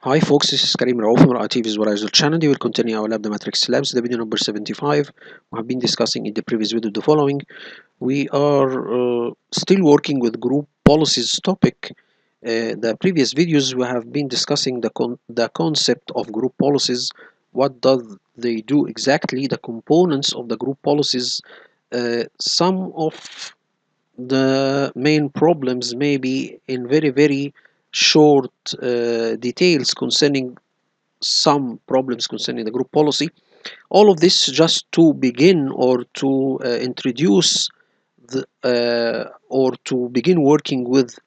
Hi folks, this is Karim Raouf from IT Visualizer channel. We will continue our lab, the Matrix Labs, the video number 75. We have been discussing in the previous video the following. We are still working with group policies topic. The previous videos we have been discussing the concept of group policies. What does they do exactly? The components of the group policies. Some of the main problems may be in very short details concerning some problems concerning the group policy. All of this just to begin or to introduce or to begin working with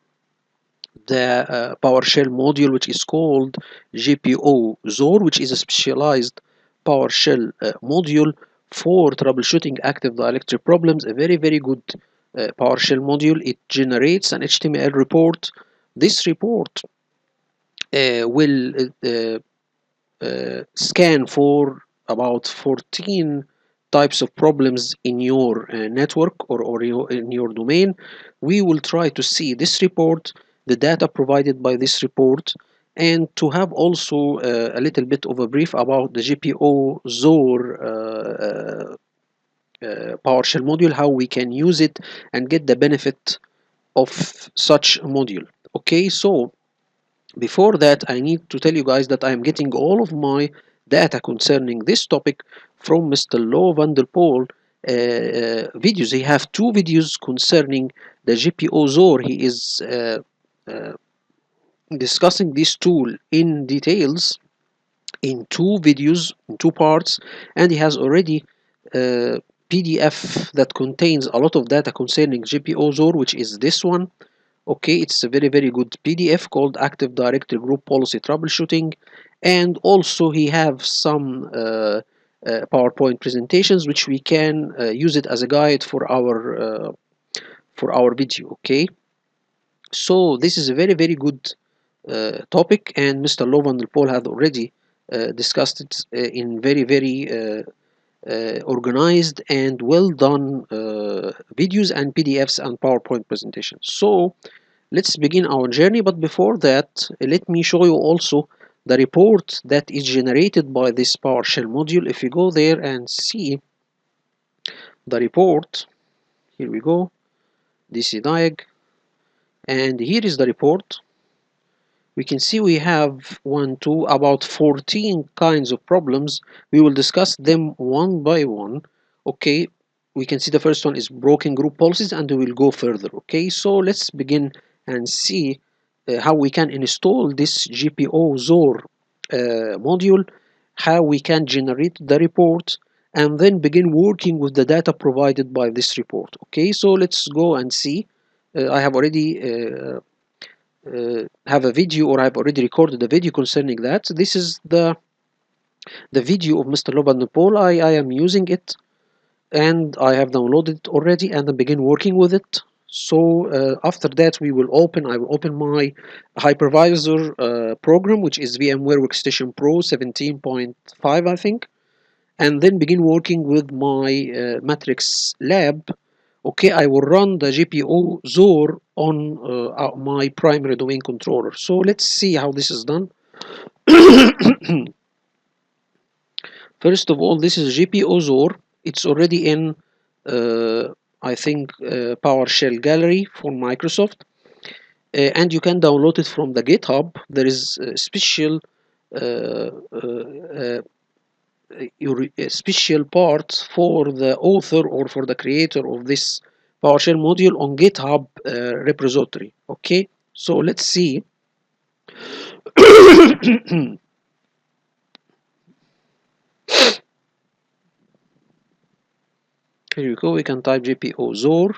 the PowerShell module, which is called GPO Zor, which is a specialized PowerShell module for troubleshooting active dielectric problems. A very good PowerShell module. It generates an HTML report. This report will scan for about 14 types of problems in your network or in your domain. We will try to see this report, the data provided by this report, and to have also a little bit of a brief about the GPO Zor PowerShell module, how we can use it and get the benefit of such a module. Okay, so before that, I need to tell you guys that I am getting all of my data concerning this topic from Mr. Lo van der Poel videos. He have two videos concerning the GPO Zor. He is uh, discussing this tool in details in two videos, in two parts, and he has already PDF that contains a lot of data concerning GPO Zor, which is this one. Okay, it's a very good PDF called Active Directory Group Policy Troubleshooting, and also he have some PowerPoint presentations which we can use it as a guide for our video. Okay, so this is a very good topic, and Mr. Lo van der Poel had already discussed it in very organized and well done videos and PDFs and PowerPoint presentations. So let's begin our journey, but before that, let me show you also the report that is generated by this PowerShell module. If you go there and see the report, here we go, DC diag, and here is the report. We can see we have about 14 kinds of problems. We will discuss them one by one. Okay, we can see the first one is broken group policies, and we will go further. Okay, so let's begin and see how we can install this GPO Zor module, how we can generate the report, and then begin working with the data provided by this report. Okay, so let's go and see. I have already have a video, or I've already recorded a video concerning that. This is the video of Mr. Lo van der Poel. I am using it, and I have downloaded it already, and I begin working with it. So after that, I will open my hypervisor program, which is VMware Workstation Pro 17.5, I think, and then begin working with my Matrix Lab. Okay, I will run the GPO Zor on my primary domain controller. So let's see how this is done. First of all, this is GPO Zor. It's already in, I think, PowerShell Gallery for Microsoft. And you can download it from the GitHub. There is a special special part for the author or for the creator of this PowerShell module on GitHub repository. Okay, so let's see. Here we go. We can type GPO Zor,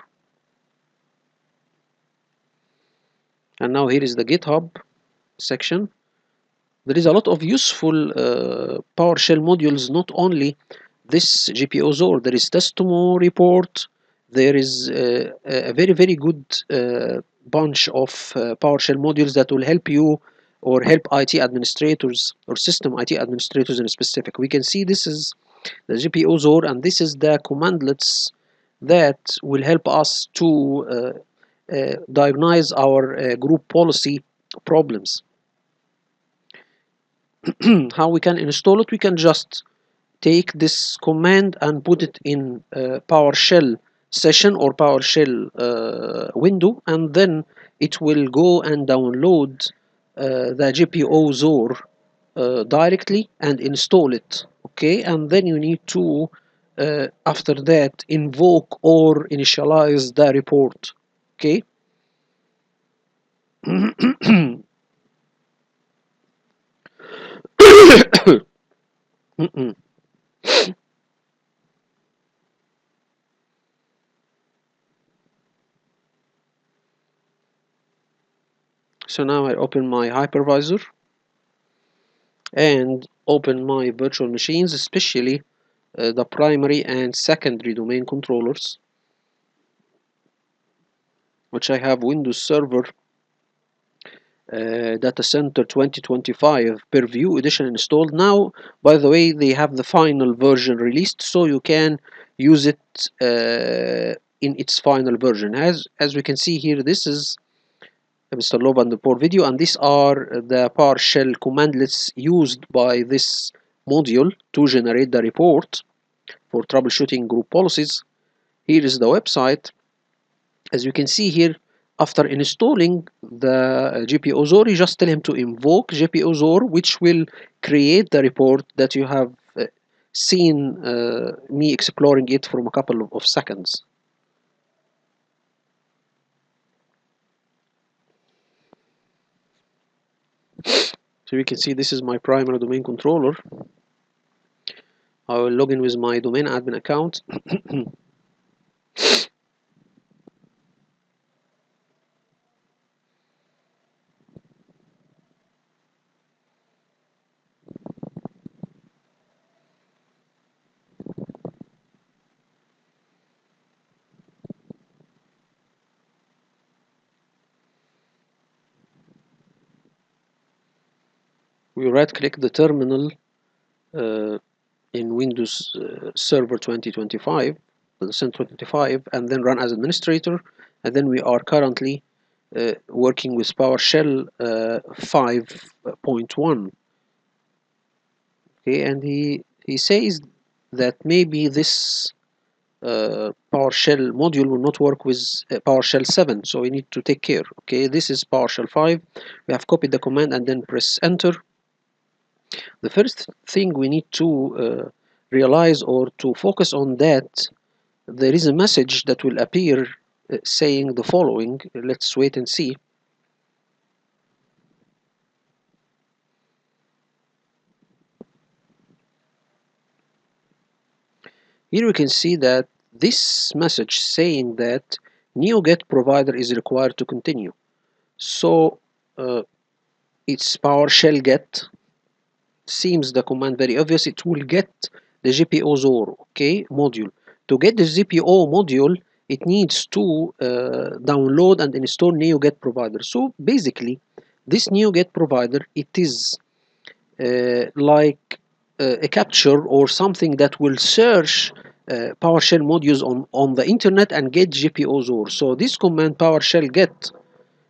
and now here is the GitHub section. There is a lot of useful PowerShell modules, not only this GPO Zor. There is Testomo report. There is a very good bunch of PowerShell modules that will help you or help IT administrators or system IT administrators in specific. We can see this is the GPO Zor, and this is the commandlets that will help us to diagnose our group policy problems. how we can install it. We can just take this command and put it in PowerShell session or PowerShell window, and then it will go and download the GPO-Zor directly and install it. Okay, and then you need to after that invoke or initialize the report. Okay. So now I open my hypervisor and open my virtual machines, especially the primary and secondary domain controllers, which I have Windows Server Data Center 2025 Purview Edition installed. Now, by the way, they have the final version released, so you can use it in its final version. As we can see here, this is Mr. Loban report video, and these are the PowerShell commandlets used by this module to generate the report for troubleshooting group policies. Here is the website. As you can see here, after installing the GPO-Zor, you just tell him to invoke GPO-Zor, which will create the report that you have seen me exploring it from a couple of seconds. So you can see this is my primary domain controller. I will log in with my domain admin account. We right click the terminal in Windows Server 2025, and then run as administrator, and then we are currently working with PowerShell 5.1. Okay, and he says that maybe this PowerShell module will not work with PowerShell 7, so we need to take care. Okay, this is PowerShell 5. We have copied the command and then press enter. The first thing we need to realize or to focus on that there is a message that will appear saying the following. Let's wait and see. Here we can see that this message saying that NeoGet provider is required to continue. So it's PowerShell get. Seems the command very obvious. It will get the GPO-Zor, okay, module. To get the GPO module, it needs to download and install NeoGet provider. So basically, this NeoGet provider, it is like a capture or something that will search PowerShell modules on the internet and get GPO-Zor. So this command PowerShell get,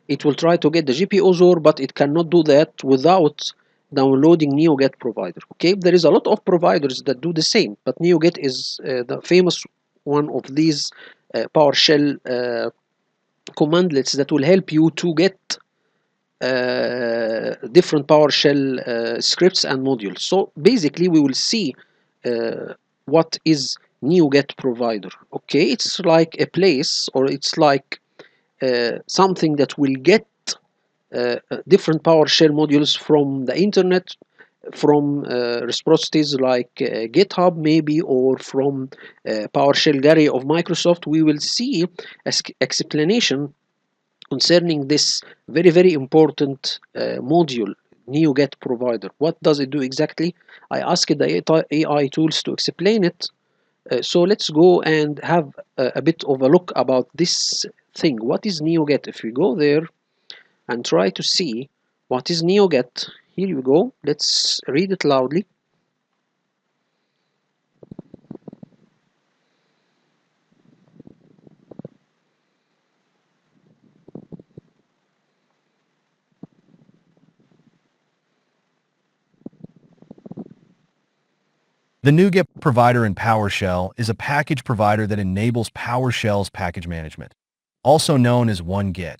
it will try to get the GPO-Zor, but it cannot do that without downloading NeoGet provider. Okay, there is a lot of providers that do the same, but NeoGet is the famous one of these PowerShell commandlets that will help you to get different PowerShell scripts and modules. So basically, we will see what is NeoGet provider. Okay, it's like a place, or it's like something that will get different PowerShell modules from the internet, from repositories like GitHub maybe, or from PowerShell Gallery of Microsoft. We will see an explanation concerning this very important module, NeoGet provider. What does it do exactly? I asked the AI tools to explain it. So let's go and have a bit of a look about this thing. What is NeoGet? If we go there and try to see what is NeoGet, here you go. Let's read it loudly. The NuGet provider in PowerShell is a package provider that enables PowerShell's package management, also known as OneGet,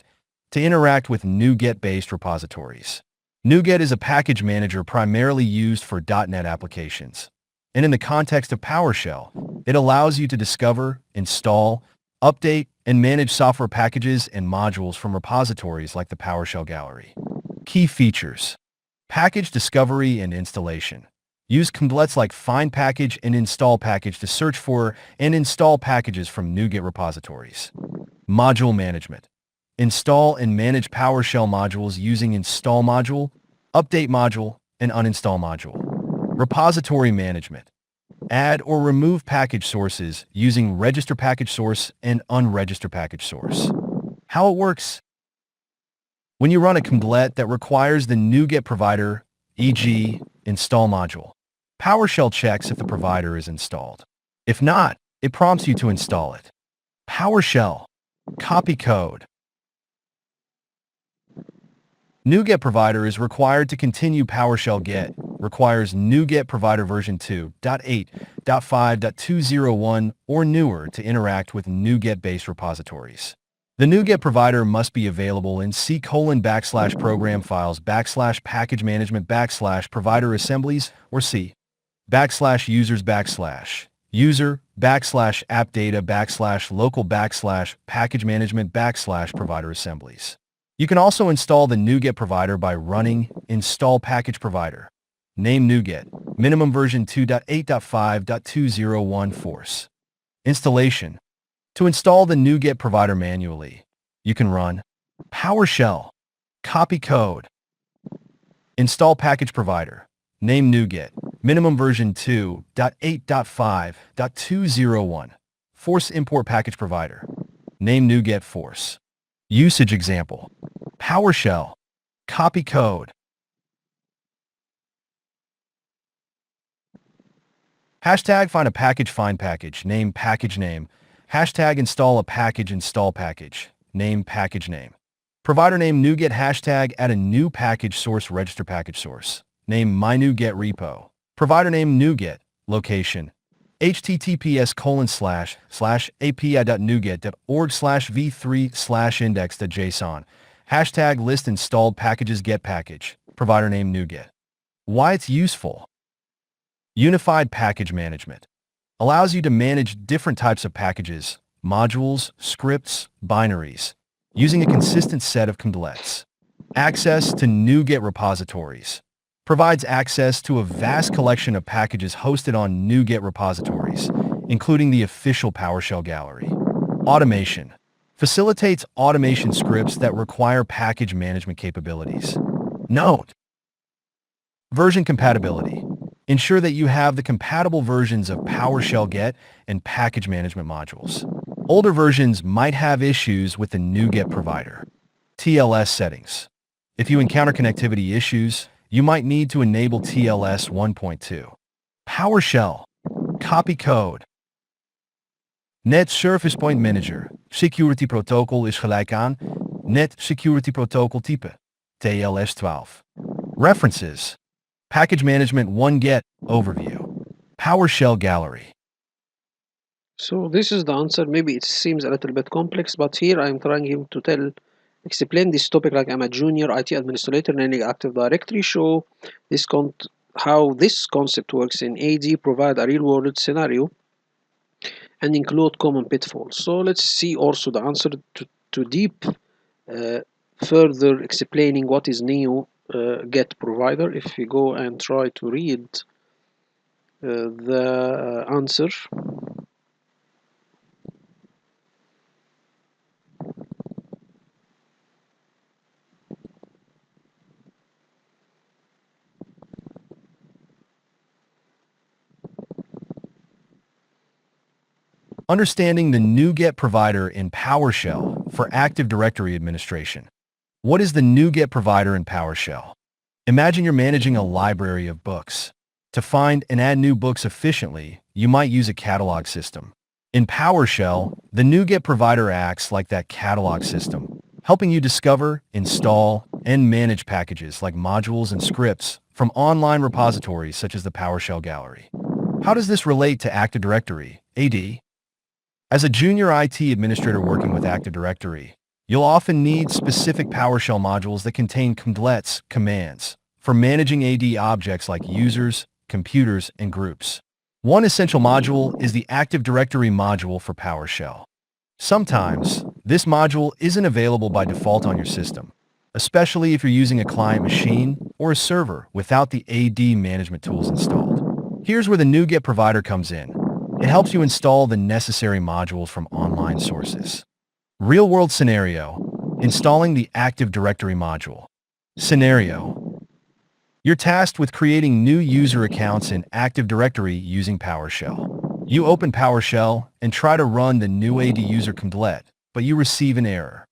to interact with NuGet-based repositories. NuGet is a package manager primarily used for .NET applications. And in the context of PowerShell, it allows you to discover, install, update, and manage software packages and modules from repositories like the PowerShell Gallery. Key features: package discovery and installation. Use cmdlets like find package and install package to search for and install packages from NuGet repositories. Module management. Install and manage PowerShell modules using install module, update module, and uninstall module. Repository management. Add or remove package sources using register package source and unregister package source. How it works: when you run a cmdlet that requires the NuGet provider, e.g., install module, PowerShell checks if the provider is installed. If not, it prompts you to install it. PowerShell. Copy code. NuGet provider is required to continue PowerShell get, requires NuGet provider version 2.8.5.201 or newer to interact with NuGet-based repositories. The NuGet provider must be available in C:\program files \package management \provider assemblies or C \users user \app data \local package management \provider assemblies. You can also install the NuGet provider by running install package provider. Name NuGet, minimum version 2.8.5.201 force. Installation. To install the NuGet provider manually, you can run PowerShell. Copy code. Install package provider. Name NuGet, minimum version 2.8.5.201. Force import package provider. Name NuGet force. Usage example. PowerShell. Copy code. Hashtag find a package find package. Name package name. Hashtag install a package install package. Name package name. Provider name NuGet. Hashtag add a new package source register package source. Name my NuGet repo. Provider name NuGet. Location. https://api.nuget.org/v3/index.json. Hashtag list installed packages get package. Provider name NuGet. Why it's useful. Unified package management. Allows you to manage different types of packages, modules, scripts, binaries, using a consistent set of cmdlets. Access to NuGet repositories. Provides access to a vast collection of packages hosted on NuGet repositories, including the official PowerShell gallery. Automation. Facilitates automation scripts that require package management capabilities. Note. Version compatibility. Ensure that you have the compatible versions of PowerShell get and package management modules. Older versions might have issues with the NuGet provider. TLS settings. If you encounter connectivity issues, you might need to enable TLS 1.2. PowerShell. Copy code. Net Service Point Manager. Security Protocol is gelijk aan Net Security Protocol type. TLS 12. References. Package Management OneGet. Overview. PowerShell Gallery. So this is the answer. Maybe it seems a little bit complex, but here I'm trying to explain this topic like I'm a junior IT administrator running Active Directory. Show this how this concept works in AD, provide a real-world scenario, and include common pitfalls. So let's see also the answer to deep further explaining what is NuGet provider. If we go and try to read the answer. Understanding the NuGet provider in PowerShell for Active Directory administration. What is the NuGet provider in PowerShell? Imagine you're managing a library of books. To find and add new books efficiently, you might use a catalog system. In PowerShell, the NuGet provider acts like that catalog system, helping you discover, install, and manage packages like modules and scripts from online repositories such as the PowerShell Gallery. How does this relate to Active Directory, AD? As a junior IT administrator working with Active Directory, you'll often need specific PowerShell modules that contain cmdlets, commands, for managing AD objects like users, computers, and groups. One essential module is the Active Directory module for PowerShell. Sometimes, this module isn't available by default on your system, especially if you're using a client machine or a server without the AD management tools installed. Here's where the NuGet provider comes in. It helps you install the necessary modules from online sources. Real-world scenario: installing the Active Directory module. Scenario: you're tasked with creating new user accounts in Active Directory using PowerShell. You open PowerShell and try to run the new AD user cmdlet, but you receive an error.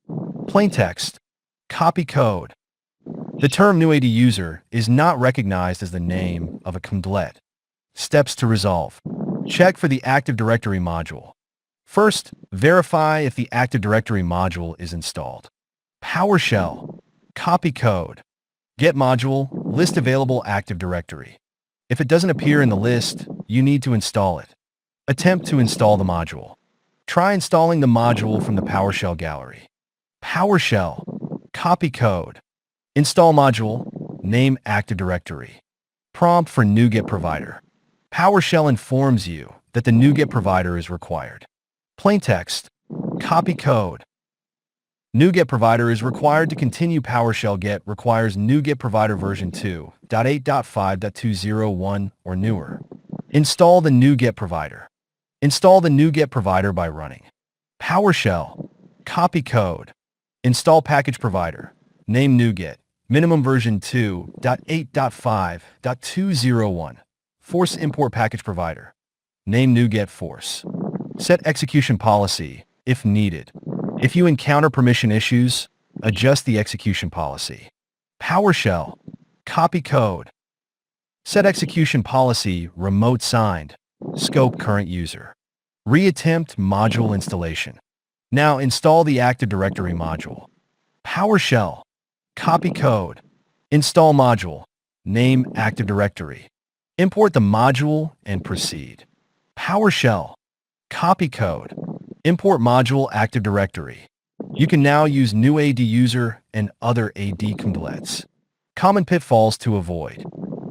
Plain text: copy code. The term new AD user is not recognized as the name of a cmdlet. Steps to resolve: check for the Active Directory module. First, verify if the Active Directory module is installed. PowerShell, copy code. Get module, list available Active Directory. If it doesn't appear in the list, you need to install it. Attempt to install the module. Try installing the module from the PowerShell gallery. PowerShell, copy code. Install module, name Active Directory. Prompt for NuGet provider. PowerShell informs you that the NuGet provider is required. Plain text: copy code. NuGet provider is required to continue. PowerShell get requires NuGet provider version 2.8.5.201 or newer. Install the NuGet provider. Install the NuGet provider by running PowerShell, copy code. Install package provider. Name NuGet. Minimum version 2.8.5.201. Force import package provider. Name NuGet force. Set execution policy, if needed. If you encounter permission issues, adjust the execution policy. PowerShell, copy code. Set execution policy, remote signed. Scope current user. Reattempt module installation. Now install the Active Directory module. PowerShell, copy code. Install module. Name Active Directory. Import the module and proceed. PowerShell, copy code. Import module Active Directory. You can now use new AD user and other AD cmdlets. Common pitfalls to avoid: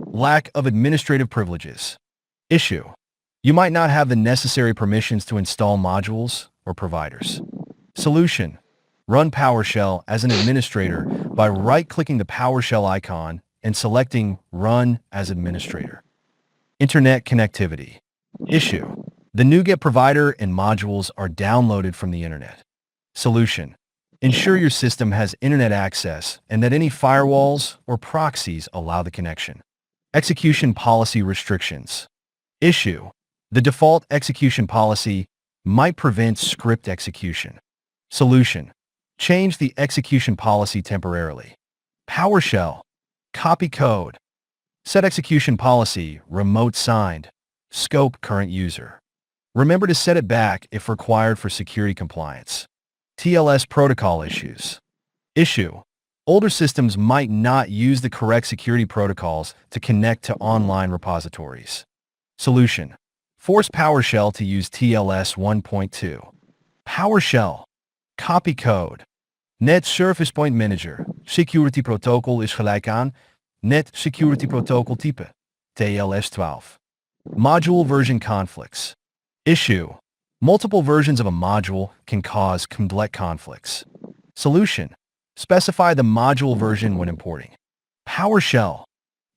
lack of administrative privileges. Issue: you might not have the necessary permissions to install modules or providers. Solution: run PowerShell as an administrator by right-clicking the PowerShell icon and selecting Run as Administrator. Internet connectivity. Issue: the NuGet provider and modules are downloaded from the internet. Solution: ensure your system has internet access and that any firewalls or proxies allow the connection. Execution policy restrictions. Issue: the default execution policy might prevent script execution. Solution: change the execution policy temporarily. PowerShell, copy code. Set execution policy, remote signed. Scope current user. Remember to set it back if required for security compliance. TLS protocol issues. Issue: older systems might not use the correct security protocols to connect to online repositories. Solution: force PowerShell to use TLS 1.2. PowerShell, copy code. Net Service Point Manager, security protocol is gelijk aan Net Security Protocol type, TLS 12. Module version conflicts. Issue: multiple versions of a module can cause cmdlet conflicts. Solution: specify the module version when importing. PowerShell,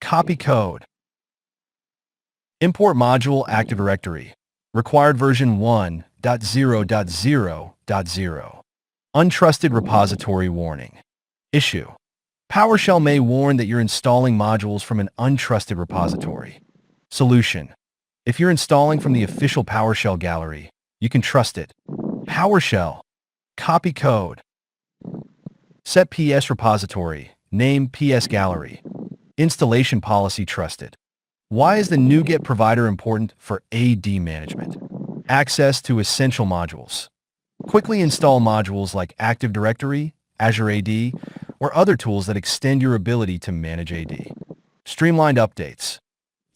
copy code. Import module Active Directory. Required version 1.0.0.0. Untrusted repository warning. Issue: PowerShell may warn that you're installing modules from an untrusted repository. Solution: if you're installing from the official PowerShell gallery, you can trust it. PowerShell, copy code. Set PS repository, name PS gallery. Installation policy trusted. Why is the NuGet provider important for AD management? Access to essential modules. Quickly install modules like Active Directory, Azure AD, or other tools that extend your ability to manage AD. Streamlined updates.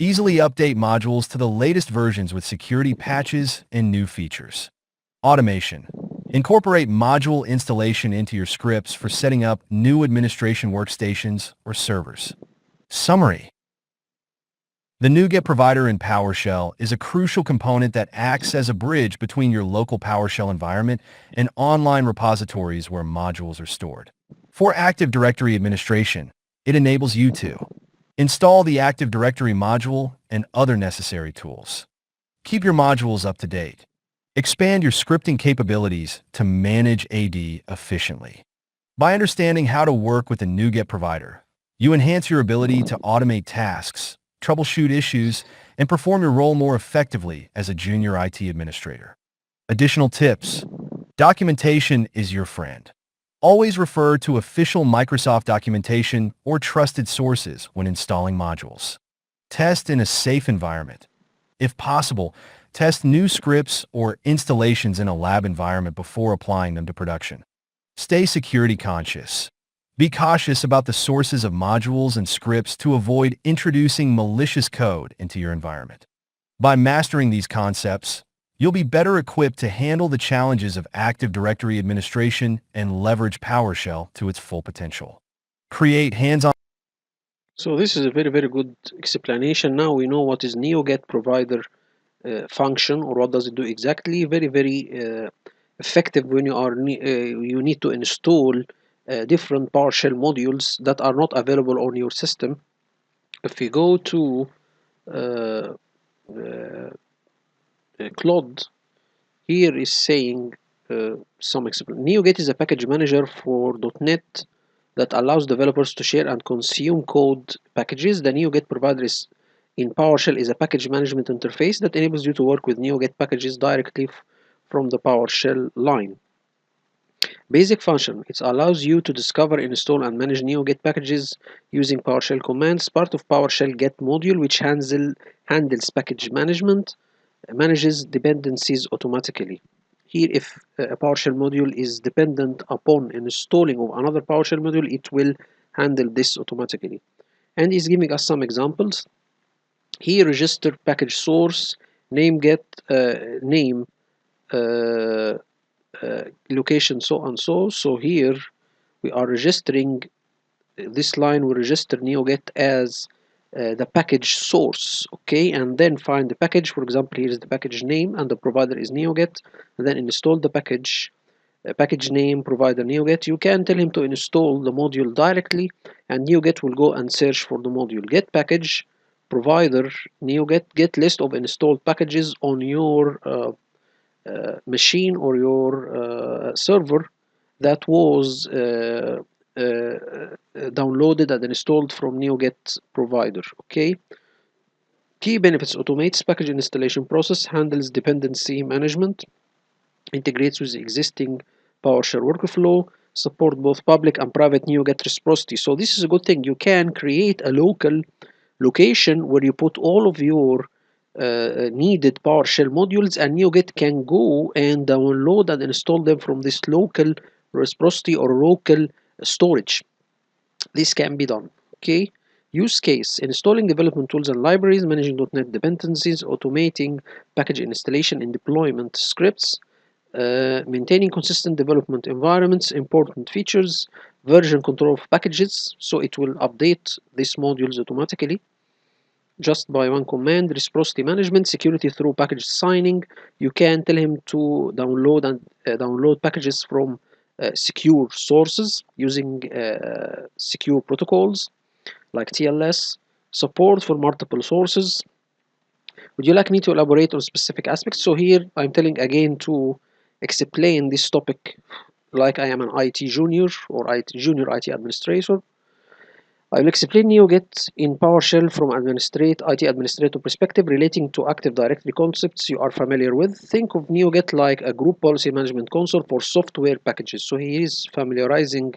Easily update modules to the latest versions with security patches and new features. Automation. Incorporate module installation into your scripts for setting up new administration workstations or servers. Summary. The NuGet provider in PowerShell is a crucial component that acts as a bridge between your local PowerShell environment and online repositories where modules are stored. For Active Directory administration, it enables you to install the Active Directory module and other necessary tools. Keep your modules up to date. Expand your scripting capabilities to manage AD efficiently. By understanding how to work with the NuGet provider, you enhance your ability to automate tasks, troubleshoot issues, and perform your role more effectively as a junior IT administrator. Additional tips. Documentation is your friend. Always refer to official Microsoft documentation or trusted sources when installing modules. Test in a safe environment. If possible, test new scripts or installations in a lab environment before applying them to production. Stay security conscious. Be cautious about the sources of modules and scripts to avoid introducing malicious code into your environment. By mastering these concepts, you'll be better equipped to handle the challenges of Active Directory administration and leverage PowerShell to its full potential. Create hands-on. So this is a very, very good explanation. Now we know what is NeoGet provider function, or what does it do exactly. Very, very effective when you need to install different PowerShell modules that are not available on your system. If we go to Claude, here is saying some explanation. NeoGet is a package manager for .NET that allows developers to share and consume code packages. The NeoGet provider in PowerShell is a package management interface that enables you to work with NeoGet packages directly from the PowerShell line. Basic function. It allows you to discover, install, and manage NeoGet packages using PowerShell commands. Part of PowerShell Get module, which handles package management, manages dependencies automatically. Here, if a PowerShell module is dependent upon installing of another PowerShell module, it will handle this automatically. And is giving us some examples. Here, register package source, name get, name, location, so and so. So here we are registering this line. We register NeoGet as the package source, okay, and then find the package. For example, here is the package name and the provider is NeoGet, and then install the package. Package name, provider NeoGet. You can tell him to install the module directly, and NeoGet will go and search for the module. Get package, provider NeoGet, get list of installed packages on your machine or your server that was downloaded and installed from NeoGet provider. Okay. Key benefits: automates package installation process, handles dependency management, integrates with existing PowerShell workflow, support both public and private NeoGet reciprocity. So this is a good thing. You can create a local location where you put all of your needed PowerShell modules, and NeoGet can go and download and install them from this local reciprocity or local storage. This can be done. Okay. Use case: installing development tools and libraries, managing .NET dependencies, automating package installation and deployment scripts, maintaining consistent development environments. Important features: version control of packages, so it will update these modules automatically just by one command. Reciprocity management, security through package signing. You can tell him to download and download packages from secure sources using secure protocols like TLS. Support for multiple sources. Would you like me to elaborate on specific aspects? So here I'm telling again to explain this topic like I am an IT junior or junior IT administrator. I will explain NeoGet in PowerShell from IT administrator perspective, relating to Active Directory concepts you are familiar with. Think of NeoGet like a group policy management console for software packages. So he is familiarizing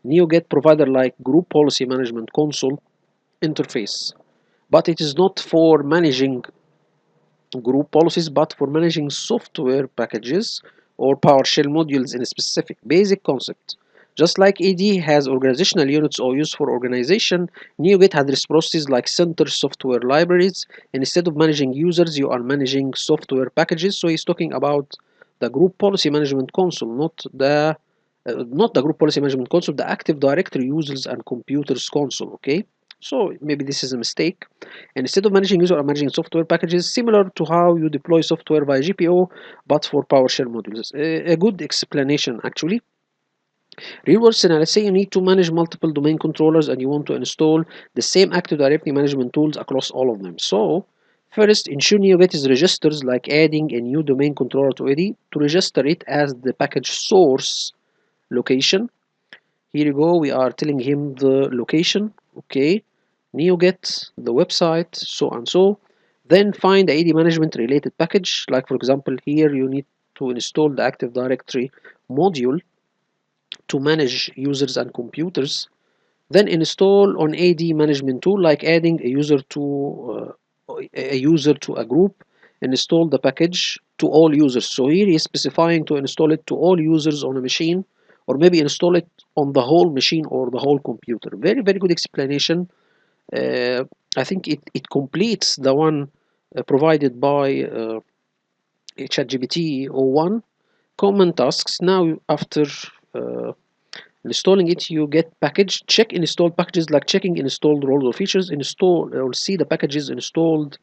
NeoGet provider like group policy management console interface, but it is not for managing group policies, but for managing software packages or PowerShell modules in a specific basic concept. Just like AD has organizational units or used for organization, NeoGet has reciprocities like center software libraries. And instead of managing users, you are managing software packages. So he's talking about the group policy management console, not the group policy management console, the Active Directory users and computers console. Okay, so maybe this is a mistake. And instead of managing user or managing software packages, similar to how you deploy software via GPO, but for PowerShell modules. A good explanation actually. Real world scenario, let's say you need to manage multiple domain controllers and you want to install the same Active Directory management tools across all of them. So first, ensure NeoGet is registers, like adding a new domain controller to AD to register it as the package source location. Here you go, we are telling him the location. Okay, NeoGet, the website, so and so. Then find the AD management related package, like for example here you need to install the Active Directory module to manage users and computers. Then install on AD management tool, like adding a user to a group. Install the package to all users. So here he is specifying to install it to all users on a machine, or maybe install it on the whole machine or the whole computer. Very, very good explanation. uh, I think it completes the one provided by ChatGPT o1. Common tasks. Now after uh, installing it, you get package. Check installed packages, like checking installed roles or features. Install or see the packages installed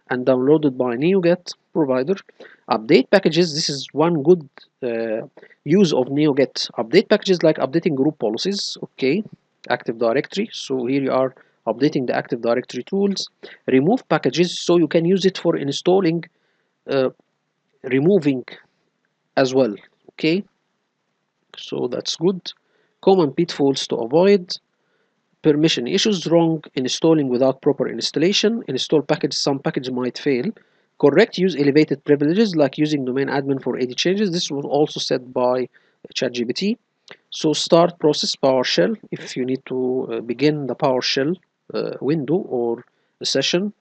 and downloaded by NeoGet provider. Update packages. This is one good use of NeoGet. Update packages, like updating group policies. Okay, Active Directory. So here you are updating the Active Directory tools. Remove packages, so you can use it for installing, uh, removing as well. Okay, so that's good. Common pitfalls to avoid: permission issues, wrong installing without proper installation, install package, some package might fail. Correct use elevated privileges, like using domain admin for AD changes. This was also said by ChatGPT. So start process PowerShell if you need to begin the PowerShell window or a session,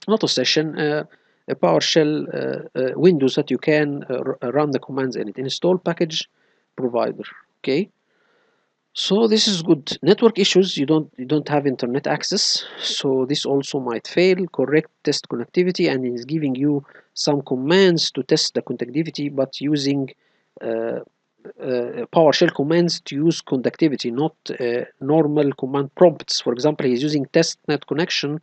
not a session, a PowerShell windows that you can run the commands in it. Install package provider. Okay, so this is good. Network issues, you don't have internet access, so this also might fail. Correct test connectivity, and it's giving you some commands to test the connectivity, but using uh, PowerShell commands to use conductivity, not normal command prompts. For example, he's using testnet connection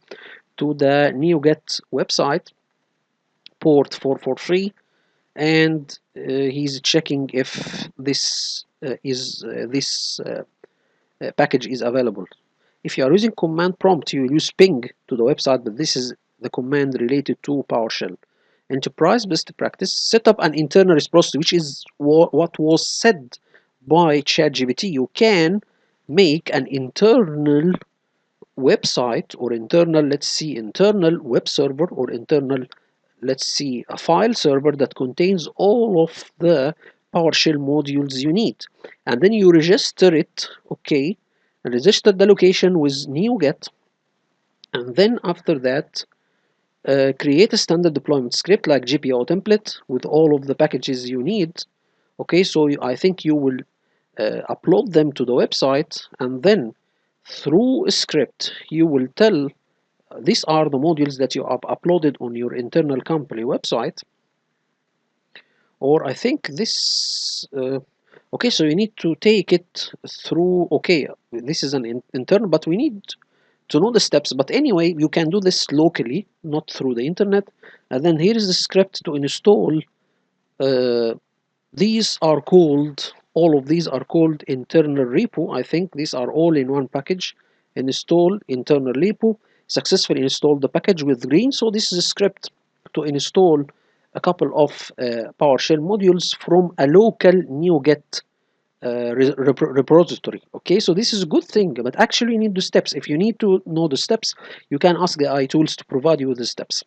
to the NeoGet website, port 443, and he's checking if this package is available. If you are using command prompt, you use ping to the website, but this is the command related to PowerShell. Enterprise best practice: set up an internal reciprocity, which is what was said by ChatGPT. You can make an internal website, or internal, let's see, internal web server, or internal, let's see, a file server that contains all of the PowerShell modules you need. And then you register it, okay, and register the location with NeoGet. And then after that, create a standard deployment script like GPO template with all of the packages you need. Okay, so I think you will upload them to the website, and then through a script you will tell these are the modules that you have uploaded on your internal company website. Or I think this okay, so you need to take it through, okay, this is an internal, but we need to know the steps. But anyway, you can do this locally, not through the internet. And then here is the script to install. uh, these are called, all of these are called internal repo. I think these are all in one package. Install internal repo, successfully install the package with green. So this is a script to install a couple of PowerShell modules from a local NeoGet repository. Okay, so this is a good thing, but actually you need the steps. If you need to know the steps, you can ask the AI tools to provide you with the steps.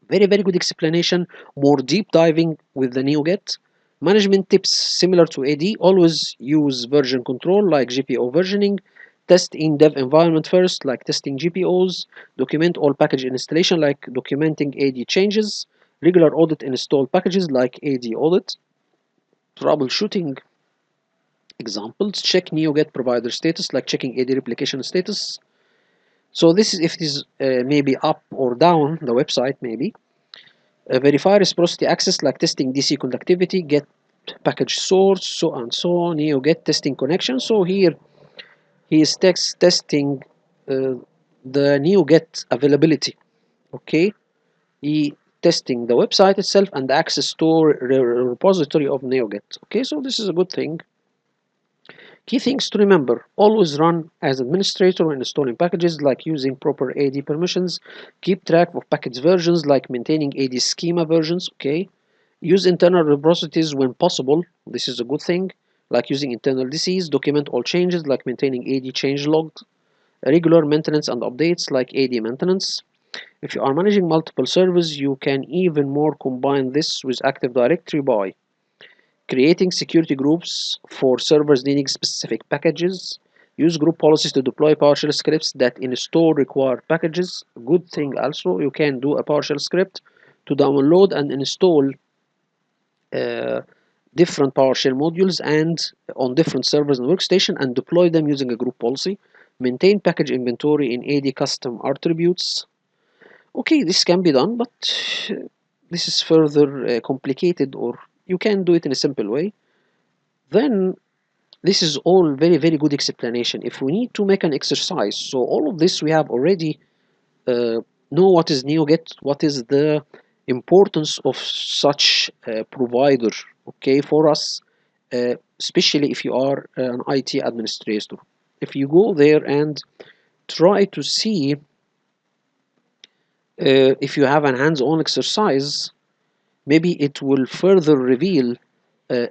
Very, very good explanation. More deep diving with the NeoGet. Management tips similar to AD. Always use version control like GPO versioning. Test in dev environment first, like testing GPOs. Document all package installation, like documenting AD changes. Regular audit installed packages like AD audit. Troubleshooting Examples: check NeoGet provider status, like checking AD replication status. So this is if it is maybe up or down the website, maybe. Verify reciprocity access, like testing DC conductivity, get package source, so and so on. NeoGet testing connection. So here he is testing the NeoGet availability. Okay, he testing the website itself and the access store repository of NeoGet. Okay, so this is a good thing. Key things to remember: always run as administrator when installing packages, like using proper AD permissions. Keep track of package versions, like maintaining AD schema versions. Okay, use internal repositories when possible. This is a good thing, like using internal DCs. Document all changes, like maintaining AD change log. Regular maintenance and updates, like AD maintenance. If you are managing multiple servers, you can even more combine this with Active Directory by creating security groups for servers needing specific packages. Use group policies to deploy PowerShell scripts that install required packages. Good thing also, you can do a PowerShell script to download and install uh, different PowerShell modules and on different servers and workstation, and deploy them using a group policy. Maintain package inventory in AD custom attributes. Okay, this can be done, but this is further complicated, or you can do it in a simple way. Then this is all very good explanation. If we need to make an exercise, so all of this we have already know what is NeoGet, what is the importance of such a provider, okay, for us, especially if you are an IT administrator. If you go there and try to see if you have a hands-on exercise, maybe it will further reveal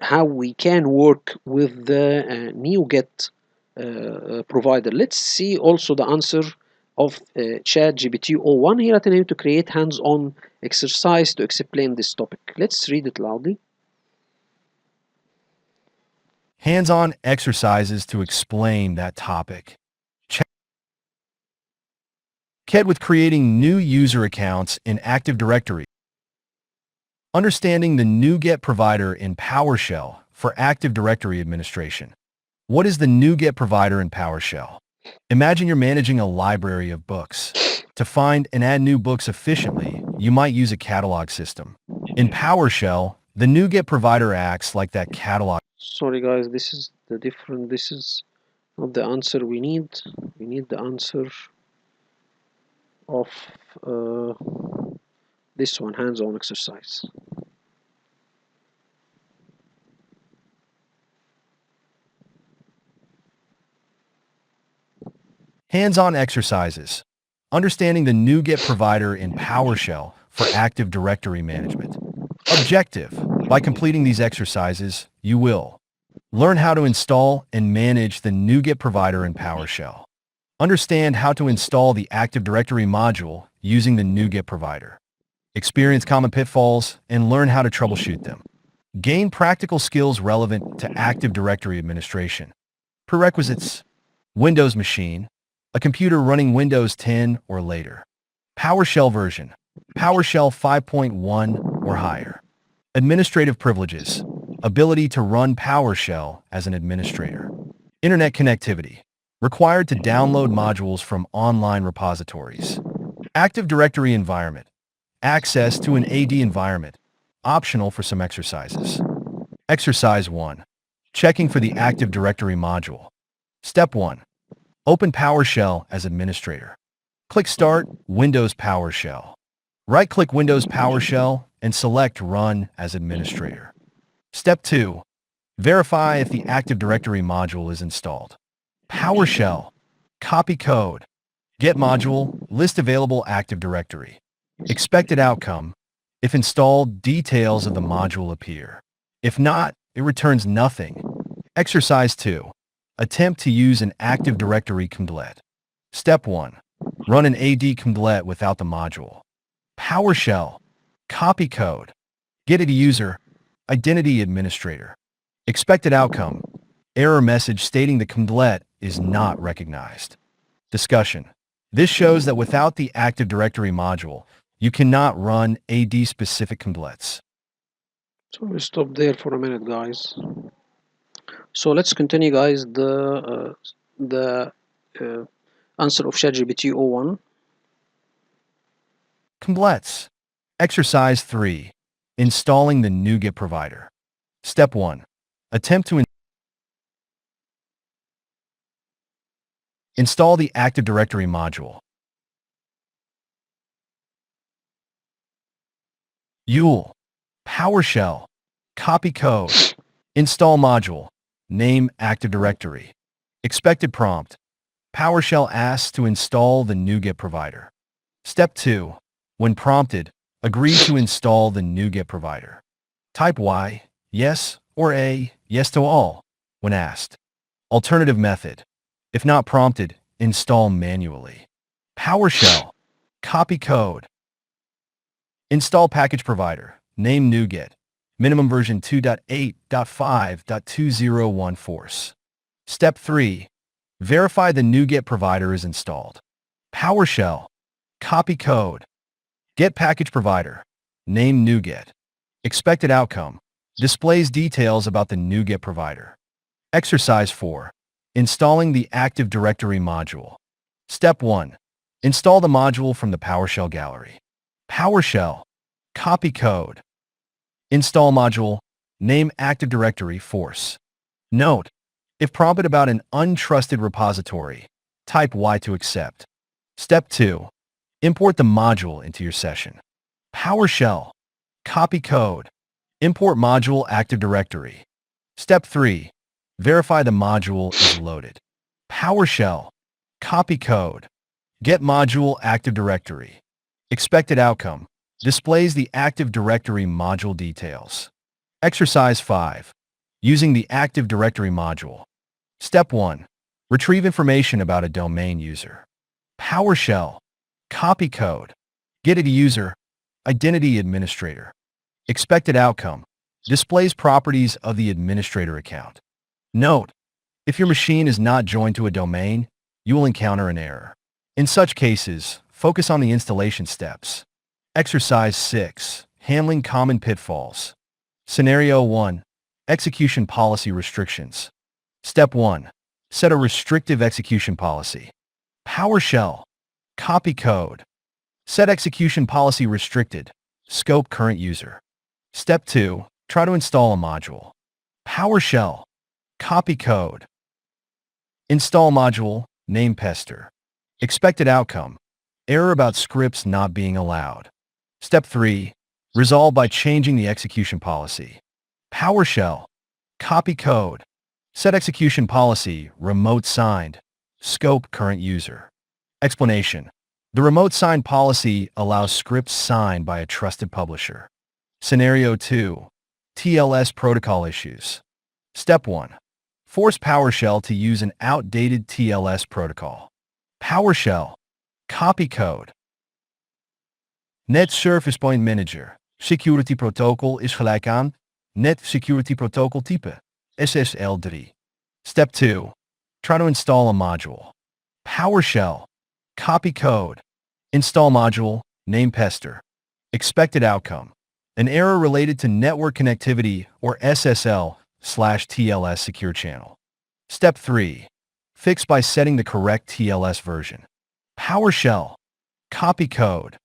how we can work with the NeoGet provider. Let's see also the answer of ChatGPT 01 here at an aim to create hands-on exercise to explain this topic. Let's read it loudly. Hands-on exercises to explain that topic. Check with creating new user accounts in Active Directory. Understanding the NuGet provider in PowerShell for Active Directory administration. What is the NuGet provider in PowerShell? Imagine you're managing a library of books. To find and add new books efficiently, you might use a catalog system. In PowerShell, the NuGet provider acts like that catalog. Sorry guys, this is not the answer we need. We need the answer of uh, this one, hands-on exercise. Hands-on exercises. Understanding the NuGet provider in PowerShell for Active Directory management. Objective. By completing these exercises, you will learn how to install and manage the NuGet provider in PowerShell. Understand how to install the Active Directory module using the NuGet provider. Experience common pitfalls and learn how to troubleshoot them. Gain practical skills relevant to Active Directory administration. Prerequisites: Windows machine, a computer running Windows 10 or later. PowerShell version, PowerShell 5.1 or higher. Administrative privileges, ability to run PowerShell as an administrator. Internet connectivity, required to download modules from online repositories. Active Directory environment, access to an AD environment, optional for some exercises. Exercise 1. Checking for the Active Directory module. Step 1. Open PowerShell as administrator. Click Start, Windows PowerShell. Right-click Windows PowerShell and select Run as administrator. Step 2. Verify if the Active Directory module is installed. PowerShell. Copy code. Get module, list available Active Directory. Expected outcome. If installed, details of the module appear. If not, it returns nothing. Exercise 2. Attempt to use an Active Directory command. Step 1. Run an AD command without the module. PowerShell. Copy code. Get it user. Identity administrator. Expected outcome. Error message stating the command is not recognized. Discussion. This shows that without the Active Directory module, you cannot run AD-specific commands. So we stop there for a minute, guys. So let's continue, guys. The answer of ChatGPT 01. Complex. Exercise 3. Installing the NuGet provider. Step 1. Attempt to install the Active Directory module. YUL. PowerShell. Copy code. Install module. Name Active Directory. Expected prompt. PowerShell asks to install the NuGet provider. Step 2. When prompted, agree to install the NuGet provider. Type Y, yes, or A, yes to all, when asked. Alternative method. If not prompted, install manually. PowerShell. Copy code. Install package provider. Name NuGet. Minimum version 2.8.5.201 force. Step 3. Verify the NuGet provider is installed. PowerShell. Copy code. Get package provider. Name NuGet. Expected outcome. Displays details about the NuGet provider. Exercise 4. Installing the Active Directory module. Step 1. Install the module from the PowerShell gallery. PowerShell. Copy code. Install module. Name Active Directory force. Note: if prompted about an untrusted repository, type Y to accept. Step 2. Import the module into your session. PowerShell. Copy code. Import module Active Directory. Step 3. Verify the module is loaded. PowerShell. Copy code. Get module Active Directory. Expected outcome. Displays the Active Directory module details. Exercise 5. Using the Active Directory module. Step 1. Retrieve information about a domain user. PowerShell. Copy code. Get a user. Identity administrator. Expected outcome. Displays properties of the administrator account. Note: if your machine is not joined to a domain, you will encounter an error. In such cases, focus on the installation steps. Exercise 6. Handling common pitfalls. Scenario 1. Execution policy restrictions. Step 1. Set a restrictive execution policy. PowerShell. Copy code. Set execution policy restricted. Scope current user. Step 2. Try to install a module. PowerShell. Copy code. Install module. Name Pester. Expected outcome. Error about scripts not being allowed. Step 3. Resolve by changing the execution policy. PowerShell. Copy code. Set execution policy. Remote signed. Scope current user. Explanation: the remote signed policy allows scripts signed by a trusted publisher. Scenario 2. TLS protocol issues. Step 1. Force PowerShell to use an outdated TLS protocol. PowerShell. Copy code. Net Service Point Manager. Security Protocol is gelijk aan Net Security Protocol type SSL3. Step 2. Try to install a module. PowerShell. Copy code. Install module. Name Pester. Expected outcome: an error related to network connectivity or SSL/TLS secure channel. Step 3. Fix by setting the correct TLS version. PowerShell. Copy code.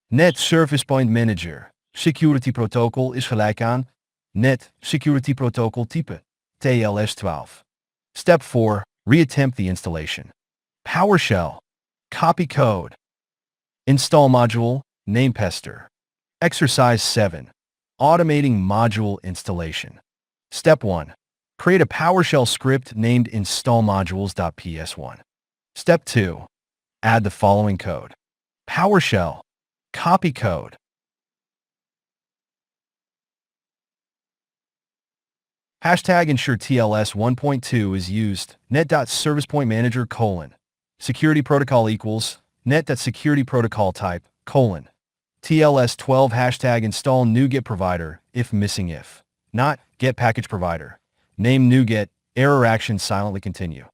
Net Service Point Manager. Security Protocol is gelijk aan Net Security Protocol type TLS12. Step 4. Reattempt the installation. PowerShell. Copy code. Install module. Name Pester. Exercise 7. Automating module installation. Step 1. Create a PowerShell script named installmodules.ps1. Step 2. Add the following code. PowerShell. Copy code. Hashtag ensure TLS 1.2 is used. Net.ServicePointManager : security protocol equals net.security protocol type : TLS 12 hashtag install NuGet provider if missing if not get package provider. Name NuGet. Error action silently continue.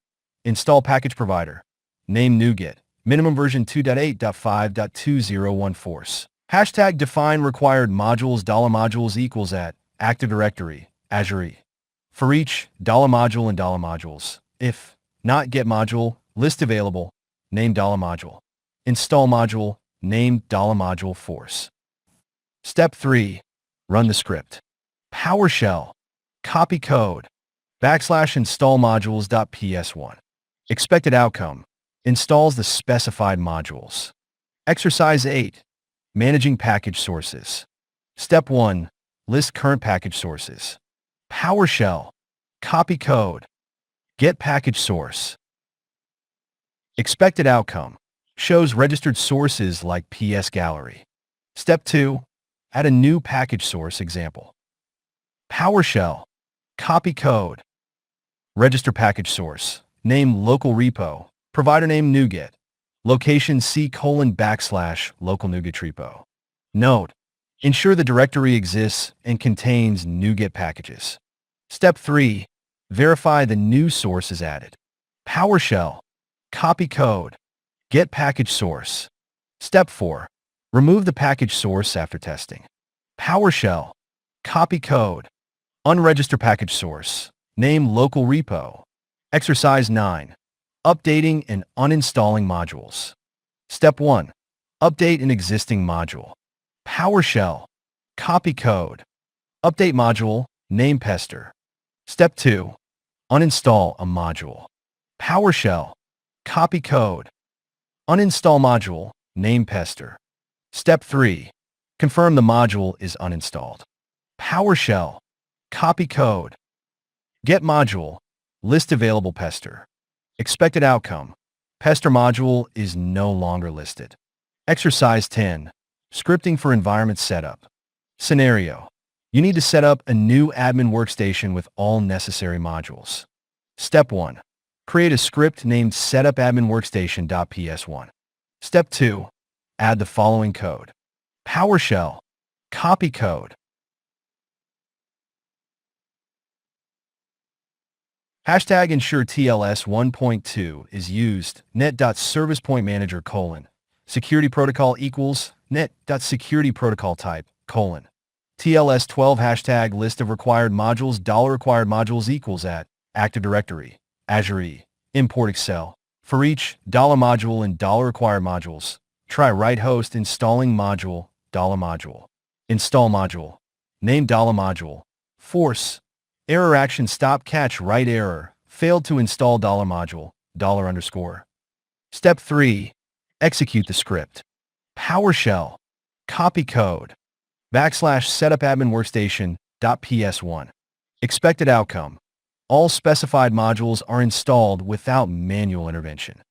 Install package provider. Name NuGet. Minimum version 2.8.5.201 force. Hashtag define required modules. $modules equals at Active Directory. Azure. For each, $module and $modules. If not get module, list available, name $module. Install module, name $module force. Step 3. Run the script. PowerShell. Copy code. \install modules.ps1. Expected outcome. Installs the specified modules. Exercise 8. Managing package sources. Step 1. List current package sources. PowerShell. Copy code. Get package source. Expected outcome. Shows registered sources like PS Gallery. Step 2. Add a new package source example. PowerShell. Copy code. Register package source. Name local repo. Provider name NuGet. Location C:\local NuGet repo. Note: ensure the directory exists and contains NuGet packages. Step 3. Verify the new source is added. PowerShell. Copy code. Get package source. Step 4. Remove the package source after testing. PowerShell. Copy code. Unregister package source. Name local repo. Exercise 9. Updating and uninstalling modules. Step 1. Update an existing module. PowerShell. Copy code. Update module. Name Pester. Step 2. Uninstall a module. PowerShell. Copy code. Uninstall module. Name Pester. Step 3. Confirm the module is uninstalled. PowerShell. Copy code. Get module. List available Pester. Expected outcome. Pester module is no longer listed. Exercise 10. Scripting for environment setup. Scenario. You need to set up a new admin workstation with all necessary modules. Step 1. Create a script named setupAdminWorkstation.ps1. Step 2. Add the following code. PowerShell. Copy code. Hashtag ensure TLS 1.2 is used. net.servicepointmanager : security protocol equals net.security protocol type : TLS 12 hashtag list of required modules $required modules equals at Active Directory, Azure, import Excel. For each $module and $required modules, try write host installing module $module. Install module. Name $module. Force. Error action stop catch write error. Failed to install $module $_. Step 3. Execute the script. PowerShell. Copy code. \setupAdminWorkstation.ps1. Expected outcome. All specified modules are installed without manual intervention.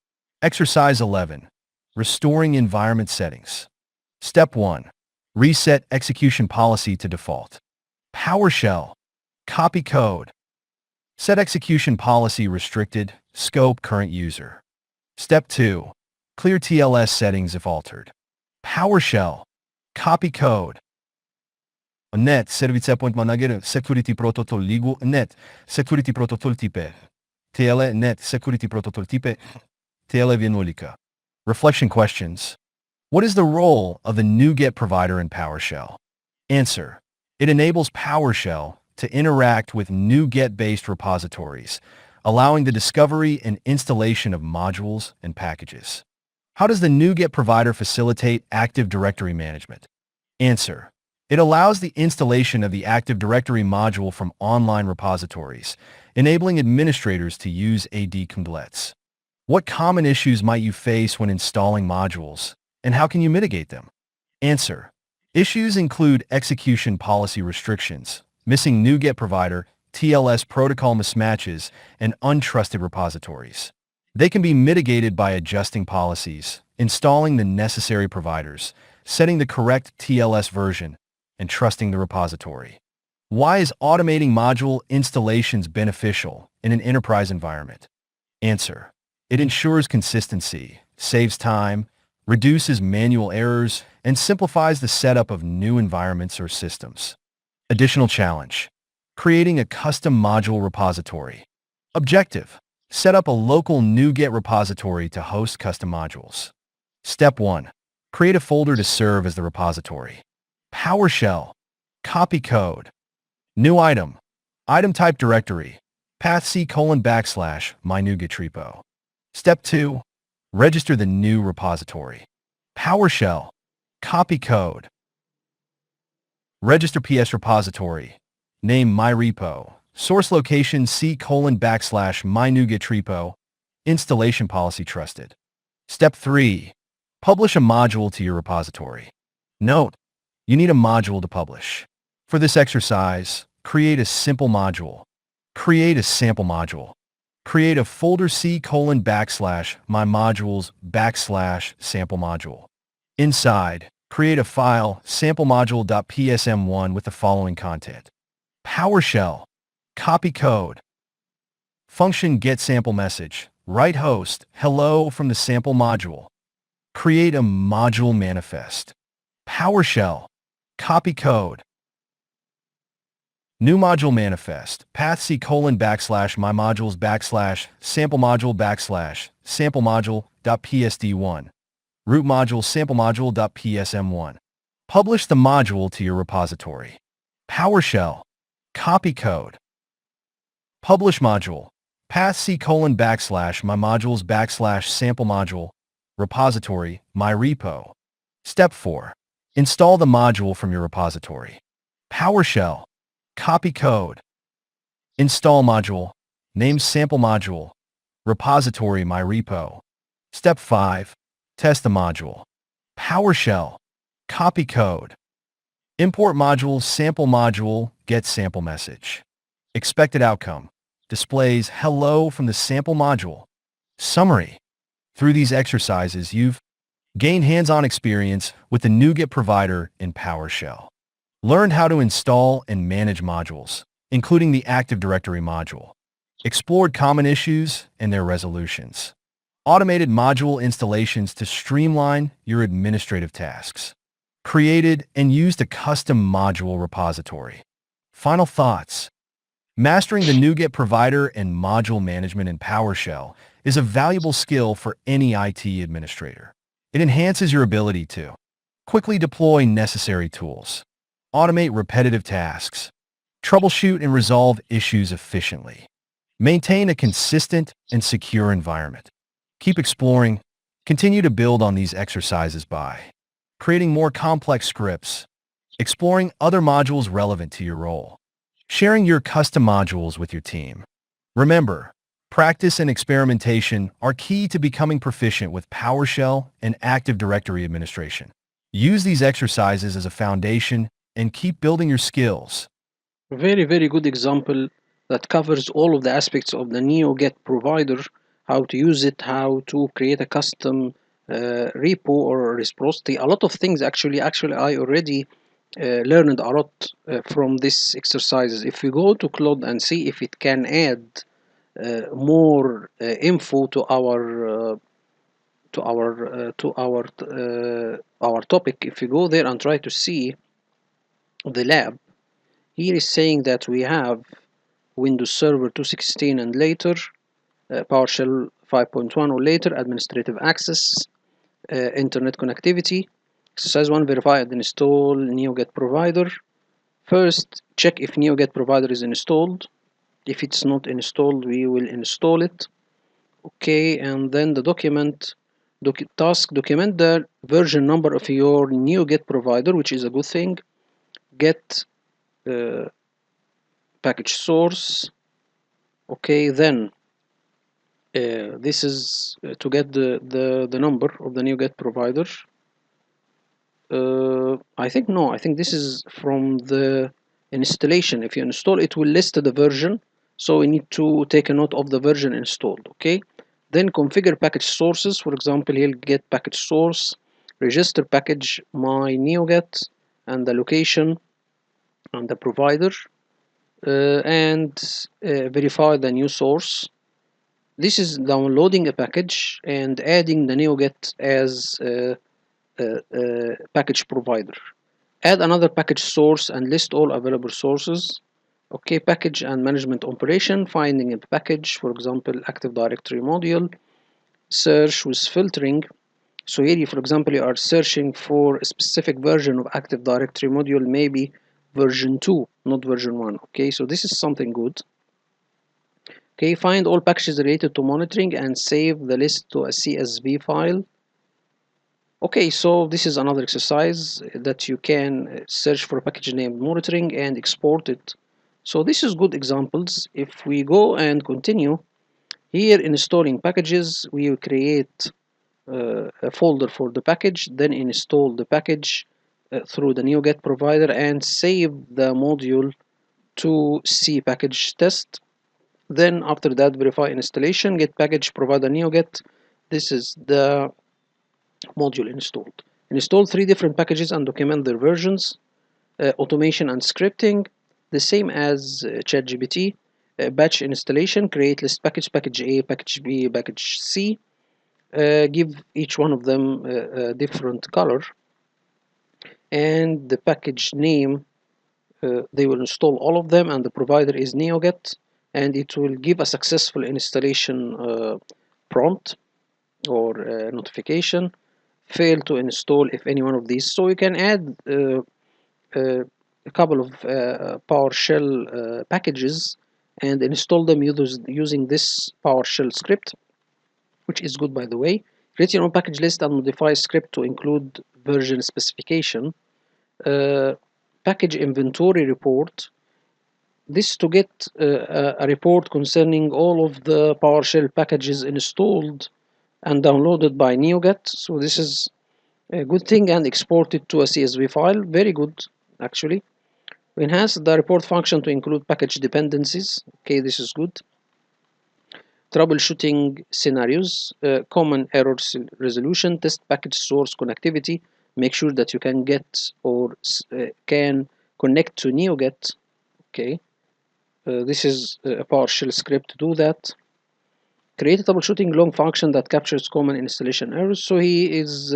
Exercise 11. Restoring environment settings. Step 1. Reset execution policy to default. PowerShell. Copy code. Set execution policy restricted, scope current user. Step 2. Clear TLS settings if altered. PowerShell. Copy code. Net security protocol ligu net security protocol type TL net security protocol type TL vienolika. Reflection questions. What is the role of the NuGet provider in PowerShell? Answer. It enables PowerShell to interact with NuGet-based repositories, allowing the discovery and installation of modules and packages. How does the NuGet provider facilitate Active Directory management? Answer. It allows the installation of the Active Directory module from online repositories, enabling administrators to use AD Kubernetes. What common issues might you face when installing modules, and how can you mitigate them? Answer. Issues include execution policy restrictions, missing NuGet provider, TLS protocol mismatches, and untrusted repositories. They can be mitigated by adjusting policies, installing the necessary providers, setting the correct TLS version, and trusting the repository. Why is automating module installations beneficial in an enterprise environment? Answer. It ensures consistency, saves time, reduces manual errors, and simplifies the setup of new environments or systems. Additional challenge. Creating a custom module repository. Objective. Set up a local NuGet repository to host custom modules. Step 1. Create a folder to serve as the repository. PowerShell. Copy code. New item. Item type directory, path C:\\, my NuGet repo. Step 2, register the new repository. PowerShell, copy code. Register PS repository, name my repo, source location C:\\, my NuGet repo, installation policy trusted. Step 3, publish a module to your repository. Note, you need a module to publish. For this exercise, create a simple module. Create a sample module. Create a folder C:\\, my modules \sample module. Inside, create a file samplemodule.psm1 with the following content. PowerShell, copy code. Function get sample message, write host, hello from the sample module. Create a module manifest. PowerShell, copy code. New module manifest, path C:\\, my modules \sample module sample module.psd1. Root module sample module.psm1. Publish the module to your repository. PowerShell, copy code. Publish module, path C:\\, my modules sample module, repository, my repo. Step 4. Install the module from your repository. PowerShell, copy code. Install module, name sample module, repository my repo. Step 5. Test the module. PowerShell, copy code. Import module sample module get sample message. Expected outcome displays hello from the sample module. Summary. Through these exercises, you've gained hands-on experience with the NuGet provider in PowerShell. Learned how to install and manage modules, including the Active Directory module. Explored common issues and their resolutions. Automated module installations to streamline your administrative tasks. Created and used a custom module repository. Final thoughts. Mastering the NuGet provider and module management in PowerShell is a valuable skill for any IT administrator. It enhances your ability to quickly deploy necessary tools, automate repetitive tasks, troubleshoot and resolve issues efficiently, maintain a consistent and secure environment. Keep exploring. Continue to build on these exercises by creating more complex scripts, exploring other modules relevant to your role, sharing your custom modules with your team. Remember, practice and experimentation are key to becoming proficient with PowerShell and Active Directory administration. Use these exercises as a foundation and keep building your skills. Very, very good example that covers all of the aspects of the NeoGet provider, how to use it, how to create a custom repo or reciprocity. A lot of things actually I already learned a lot from this exercises. If we go to Claude and see if it can add more info to our topic, if you go there and try to see the lab, here is saying that we have Windows Server 2.16 and later, PowerShell 5.1 or later, administrative access, internet connectivity. Exercise 1, verify and install NeoGet provider. First, check if NeoGet provider is installed. If it's not installed, we will install it. Okay, and then the document document the version number of your NeoGet provider, which is a good thing. Get package source. Okay, then this is to get the number of the NeoGet provider. I think this is from the installation. If you install, it will list the version, so we need to take a note of the version installed. Okay, then configure package sources. For example, he'll get package source, register package my NeoGet, and the location and the provider, and verify the new source. This is downloading a package and adding the NeoGet as package provider. Add another package source and list all available sources. Okay, package and management operation, finding a package, for example, Active Directory module, search with filtering. So here, for example, you are searching for a specific version of Active Directory module, maybe version 2, not version 1. Okay, so this is something good. Okay, find all packages related to monitoring and save the list to a CSV file. Okay, so this is another exercise that you can search for a package named monitoring and export it. So this is good examples. If we go and continue, here in installing packages, we will create a folder for the package, then install the package through the NeoGet provider and save the module to C package test. Then after that, verify installation, get package provider NeoGet. This is the module installed. Install 3 different packages and document their versions, automation and scripting, the same as ChatGPT. Batch installation, create list package, package A, package B, package C. Give each one of them a different color, and the package name, they will install all of them, and the provider is NeoGet, and it will give a successful installation prompt or notification. Fail to install if any one of these. So you can add a couple of PowerShell packages and install them using this PowerShell script, which is good, by the way. Create your own package list and modify script to include version specification. Package inventory report. This to get a report concerning all of the PowerShell packages installed and downloaded by NeoGet. So this is a good thing, and export it to a CSV file. Very good, actually. Enhance the report function to include package dependencies. Okay, this is good. Troubleshooting scenarios, common error resolution, test package source connectivity. Make sure that you can get or can connect to NeoGet. Okay, this is a PowerShell script to do that. Create a troubleshooting long function that captures common installation errors. So he is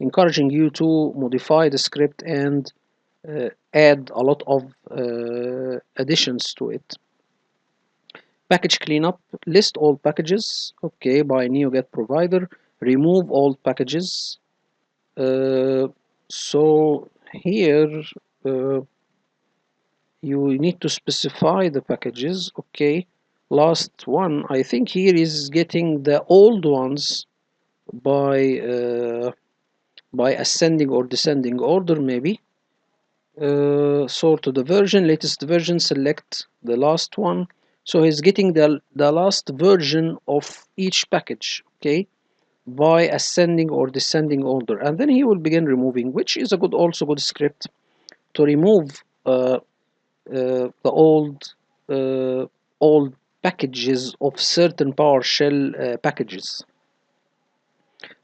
encouraging you to modify the script and add a lot of additions to it. Package cleanup, list all packages, okay, by NeoGet provider, remove all packages. So here you need to specify the packages, okay. Last one, I think here is getting the old ones by ascending or descending order, maybe. Sort to the version, latest version, select the last one. So he's getting the last version of each package, okay, by ascending or descending order, and then he will begin removing, which is a good, also good script to remove the old packages of certain PowerShell packages.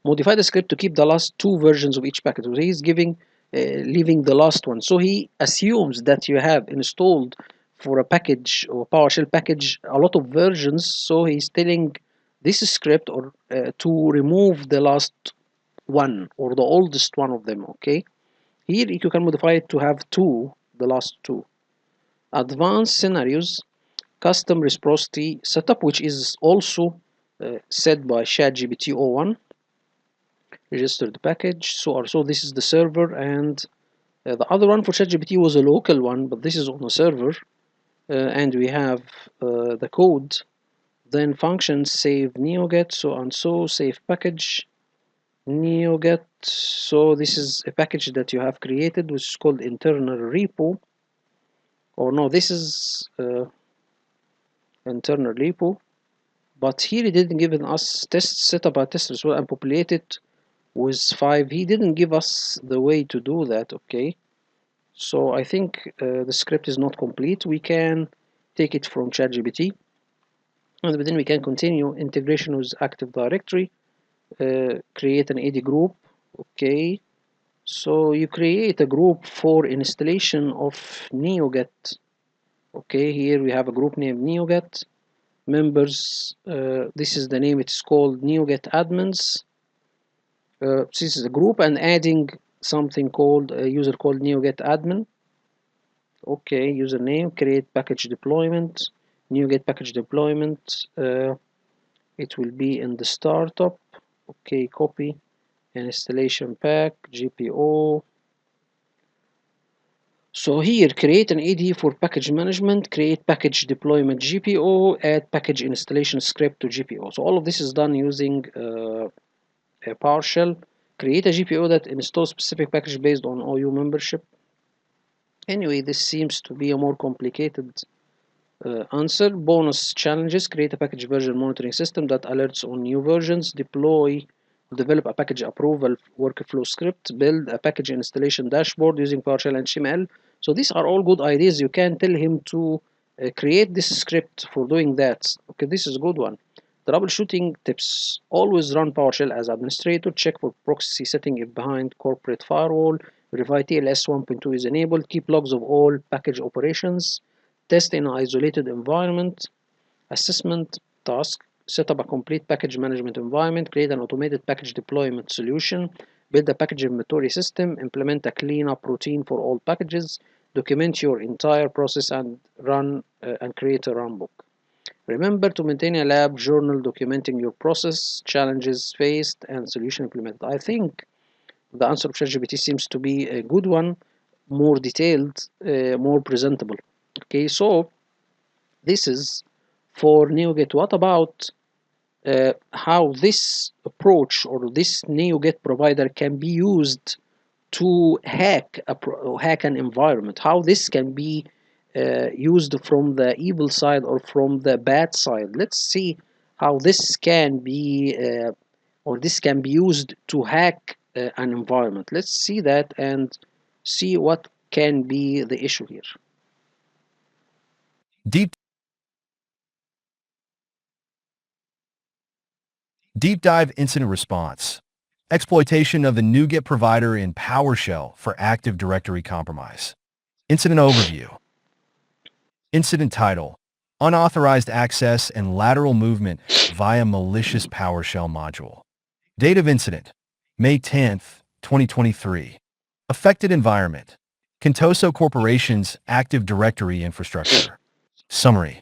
Modify the script to keep the last 2 versions of each package. So he's giving leaving the last one. So he assumes that you have installed for a package or PowerShell package a lot of versions. So he's telling this script or to remove the last one or the oldest one of them. Okay. Here you can modify it to have 2, the last 2. Advanced scenarios, custom reciprocity setup, which is also set by ChatGPT 01. Register the package. So this is the server, and the other one for ChatGPT was a local one, but this is on a server, and we have the code. Then functions save NeoGet, so and so save package NeoGet. So this is a package that you have created, which is called internal repo. Or no, this is internal repo. But here he didn't give us test setup by test as well and populate it with 5. He didn't give us the way to do that, okay. So I think the script is not complete. We can take it from ChatGPT, and then we can continue integration with Active Directory, create an AD group, okay. So you create a group for installation of NeoGet, okay. Here we have a group named NeoGet. Members, this is the name, it's called NeoGet admins. This is a group, and adding something called a user called NeoGet admin. Okay, username, create package deployment, NeoGet package deployment. It will be in the startup. Okay, copy installation pack, GPO. So here, create an AD for package management, create package deployment GPO, add package installation script to GPO. So all of this is done using a PowerShell. Create a GPO that installs specific package based on OU membership. Anyway, this seems to be a more complicated answer. Bonus challenges, create a package version monitoring system that alerts on new versions, develop a package approval workflow script, build a package installation dashboard using PowerShell and HTML. So these are all good ideas. You can tell him to create this script for doing that. Okay, this is a good one. Troubleshooting tips. Always run PowerShell as administrator. Check for proxy setting if behind corporate firewall. Verify TLS 1.2 is enabled. Keep logs of all package operations. Test in an isolated environment. Assessment task. Set up a complete package management environment. Create an automated package deployment solution. Build a package inventory system. Implement a cleanup routine for all packages. Document your entire process and create a runbook. Remember to maintain a lab journal documenting your process, challenges faced, and solution implemented. I think the answer of ChatGPT seems to be a good one, more detailed, more presentable. Okay, so this is for NeoGet. What about how this approach or this NeoGet provider can be used to hack an environment? How this can be used from the evil side or from the bad side? Let's see how this can be or this can be used to hack an environment. Let's see that and see what can be the issue here. Deep dive incident response. Exploitation of the NuGet provider in PowerShell for Active Directory compromise. Incident overview. Incident title. Unauthorized access and lateral movement via malicious PowerShell module. Date of incident. May 10th, 2023. Affected environment. Contoso Corporation's Active Directory infrastructure. Summary.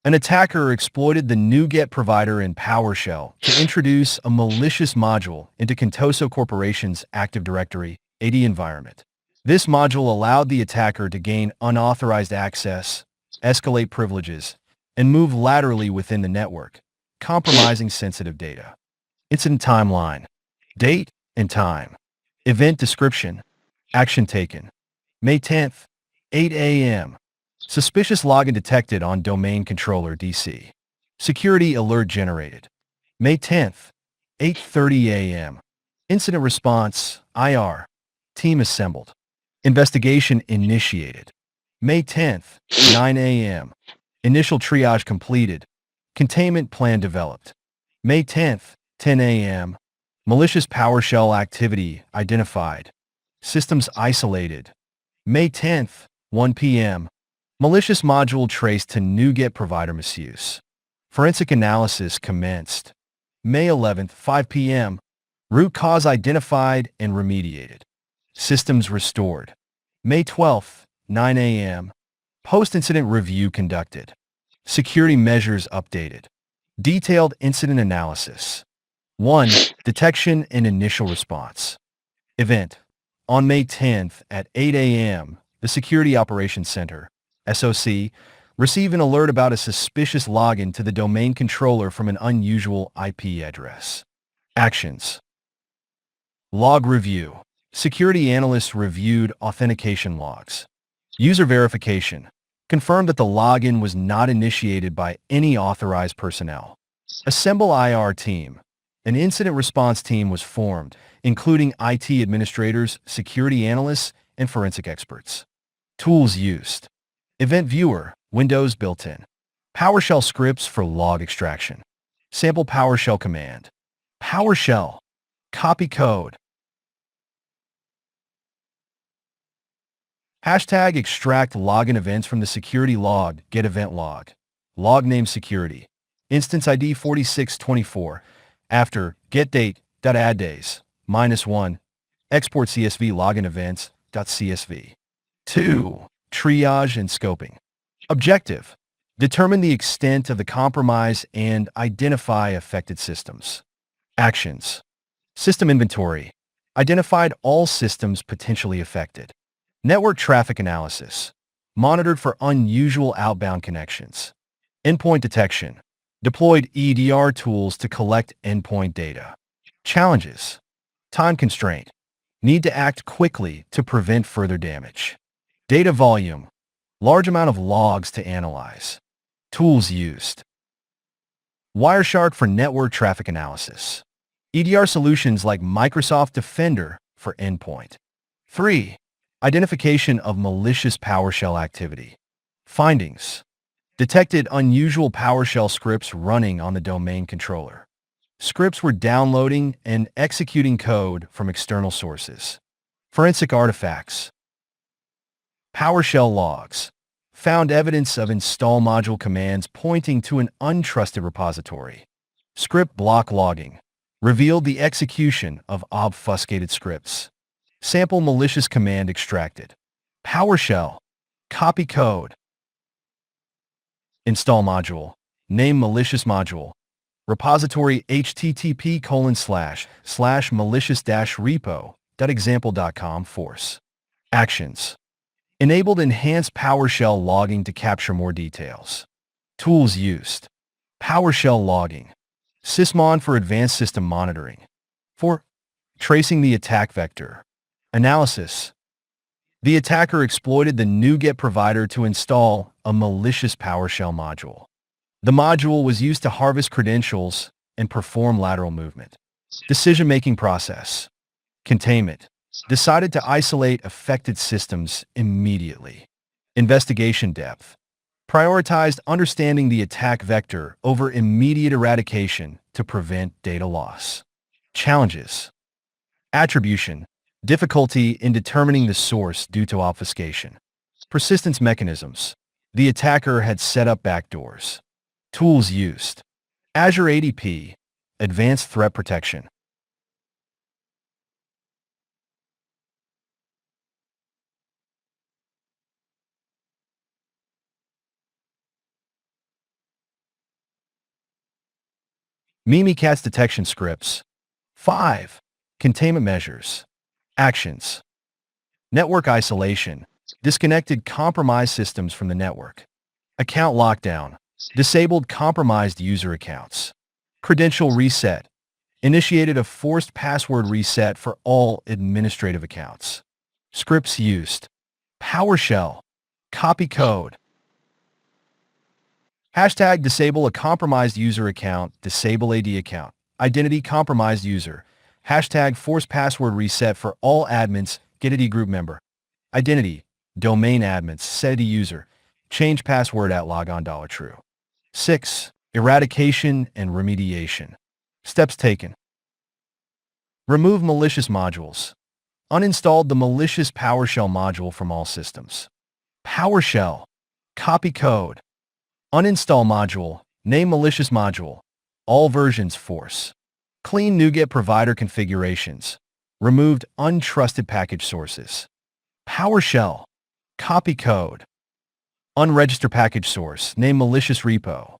An attacker exploited the NuGet provider in PowerShell to introduce a malicious module into Contoso Corporation's Active Directory AD environment. This module allowed the attacker to gain unauthorized access, escalate privileges, and move laterally within the network, compromising sensitive data. Incident timeline. Date and time. Event description. Action taken. May 10th, 8 a.m. Suspicious login detected on domain controller DC. Security alert generated. May 10th, 8:30 a.m. Incident response, IR. Team assembled. Investigation initiated. May 10th, 9 a.m. Initial triage completed. Containment plan developed. May 10th, 10 a.m. Malicious PowerShell activity identified. Systems isolated. May 10th, 1 p.m. Malicious module traced to NuGet provider misuse. Forensic analysis commenced. May 11th, 5 p.m. Root cause identified and remediated. Systems restored. May 12th, 9 a.m. Post-incident review conducted. Security measures updated. Detailed incident analysis. 1. Detection and initial response. Event. On May 10th at 8 a.m., the Security Operations Center, SOC, received an alert about a suspicious login to the domain controller from an unusual IP address. Actions. Log review. Security analysts reviewed authentication logs. User verification. Confirmed that the login was not initiated by any authorized personnel. Assemble IR team. An incident response team was formed, including IT administrators, security analysts, and forensic experts. Tools used. Event Viewer, Windows built-in. PowerShell scripts for log extraction. Sample PowerShell command. PowerShell. Copy code. Hashtag extract login events from the security log, get event log. Log name security. Instance ID 4624. After get date, .add days, -1. Export CSV login events, .csv. 2. Triage and scoping. Objective. Determine the extent of the compromise and identify affected systems. Actions. System inventory. Identified all systems potentially affected. Network traffic analysis. Monitored for unusual outbound connections. Endpoint detection. Deployed EDR tools to collect endpoint data. Challenges. Time constraint. Need to act quickly to prevent further damage. Data volume. Large amount of logs to analyze. Tools used. Wireshark for network traffic analysis. EDR solutions like Microsoft Defender for endpoint. 3. Identification of malicious PowerShell activity. Findings. Detected unusual PowerShell scripts running on the domain controller. Scripts were downloading and executing code from external sources. Forensic artifacts. PowerShell logs. Found evidence of install module commands pointing to an untrusted repository. Script block logging. Revealed the execution of obfuscated scripts. Sample malicious command extracted. PowerShell. Copy code. Install module. Name malicious module. Repository http://malicious-repo.example.com force. Actions. Enabled enhanced PowerShell logging to capture more details. Tools used. PowerShell logging. Sysmon for advanced system monitoring. 4. Tracing the attack vector. Analysis. The attacker exploited the NuGet provider to install a malicious PowerShell module. The module was used to harvest credentials and perform lateral movement. Decision-making process. Containment. Decided to isolate affected systems immediately. Investigation depth. Prioritized understanding the attack vector over immediate eradication to prevent data loss. Challenges. Attribution. Difficulty in determining the source due to obfuscation. Persistence mechanisms. The attacker had set up backdoors. Tools used. Azure ADP. Advanced Threat Protection. Mimikatz detection scripts. 5. Containment measures. Actions. Network isolation. Disconnected compromised systems from the network. Account lockdown. Disabled compromised user accounts. Credential reset. Initiated a forced password reset for all administrative accounts. Scripts used. PowerShell. Copy code. Hashtag disable a compromised user account, disable AD account. Identity compromised user. Hashtag force password reset for all admins, get AD group member. Identity, domain admins, set AD user. Change password at logon $true. 6. Eradication and remediation. Steps taken. Remove malicious modules. Uninstalled the malicious PowerShell module from all systems. PowerShell. Copy code. Uninstall module. Name malicious module. All versions force. Clean NuGet provider configurations. Removed untrusted package sources. PowerShell. Copy code. Unregister package source. Name malicious repo.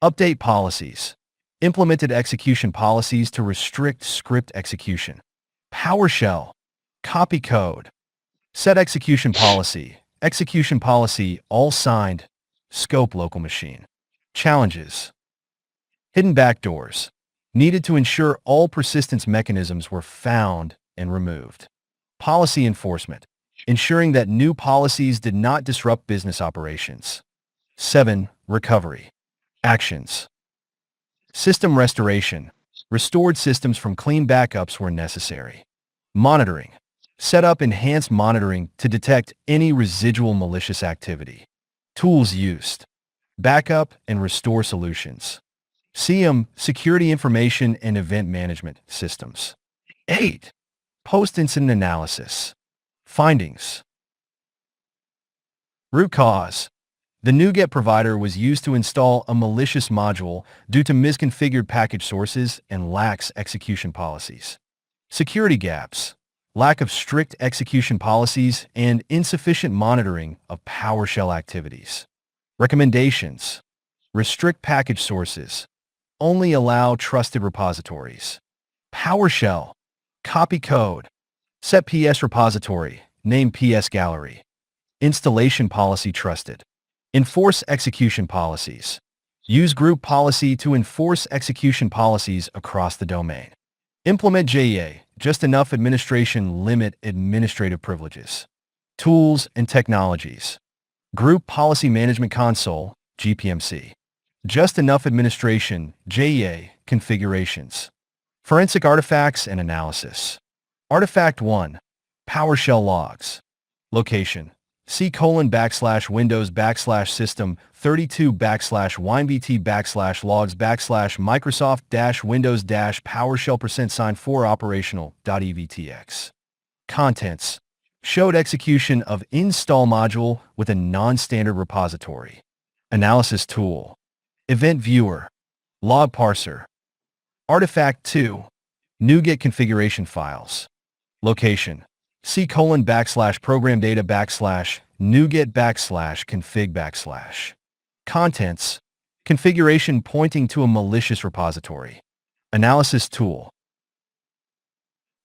Update policies. Implemented execution policies to restrict script execution. PowerShell. Copy code. Set execution policy. Execution policy all signed. Scope local machine. Challenges. Hidden backdoors. Needed to ensure all persistence mechanisms were found and removed. Policy enforcement. Ensuring that new policies did not disrupt business operations. 7. Recovery. Actions. System restoration. Restored systems from clean backups where necessary. Monitoring. Set up enhanced monitoring to detect any residual malicious activity. Tools used. Backup and restore solutions. SIEM, Security Information and Event Management Systems. 8. Post-incident analysis. Findings. Root cause. The NuGet provider was used to install a malicious module due to misconfigured package sources and lax execution policies. Security gaps. Lack of strict execution policies and insufficient monitoring of PowerShell activities. Recommendations. Restrict package sources. Only allow trusted repositories. PowerShell. Copy code. Set PS repository. Name PS gallery. Installation policy trusted. Enforce execution policies. Use group policy to enforce execution policies across the domain. Implement JEA. Just enough administration. Limit administrative privileges. Tools and technologies. Group Policy Management Console, GPMC. Just enough administration, JEA, configurations. Forensic artifacts and analysis. Artifact 1. PowerShell logs. Location. C:\Windows\system 32 /winbt /logs /Microsoft Windows PowerShell %4 operational.evtx. Contents. Showed execution of install module with a non-standard repository. Analysis tool. Event viewer. Log parser. Artifact 2. NuGet configuration files. Location. C:\program data /NuGet /config /. Contents. Configuration pointing to a malicious repository. Analysis tool.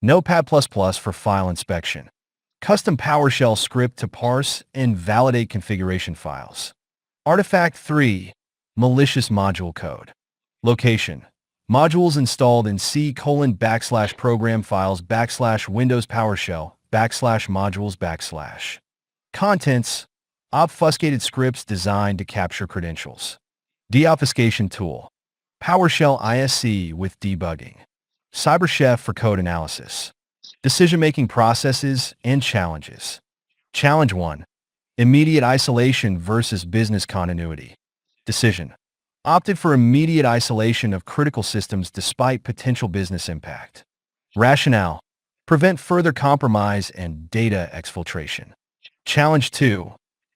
Notepad++ for file inspection. Custom PowerShell script to parse and validate configuration files. Artifact 3. Malicious module code. Location. Modules installed in C:\program files /Windows PowerShell /modules /. Contents. Obfuscated scripts designed to capture credentials. Deobfuscation tool. PowerShell ISC with debugging. CyberChef for code analysis. Decision-making processes and challenges. Challenge 1. Immediate isolation versus business continuity. Decision. Opted for immediate isolation of critical systems despite potential business impact. Rationale. Prevent further compromise and data exfiltration. Challenge 2.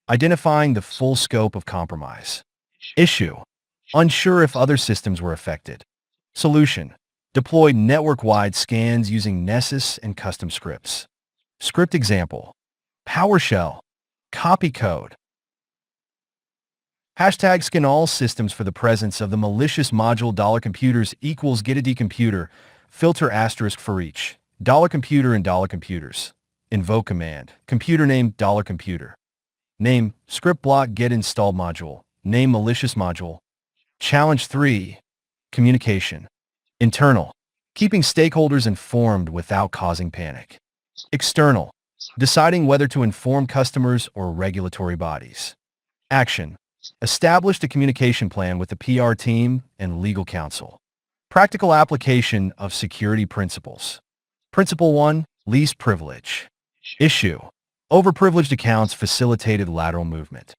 Identifying the full scope of compromise. Issue. Unsure if other systems were affected. Solution. Deploy network-wide scans using Nessus and custom scripts. Script example. PowerShell. Copy code. Hashtag scan all systems for the presence of the malicious module $computers equals getADComputer, filter asterisk for each, $computer and $computers. Invoke command, computer name $computer. Name, script block get installed module, name malicious module. Challenge 3. Communication. Internal. Keeping stakeholders informed without causing panic. External. Deciding whether to inform customers or regulatory bodies. Action. Establish a communication plan with the PR team and legal counsel. Practical application of security principles. Principle 1. Least privilege. Issue. Overprivileged accounts facilitated lateral movement.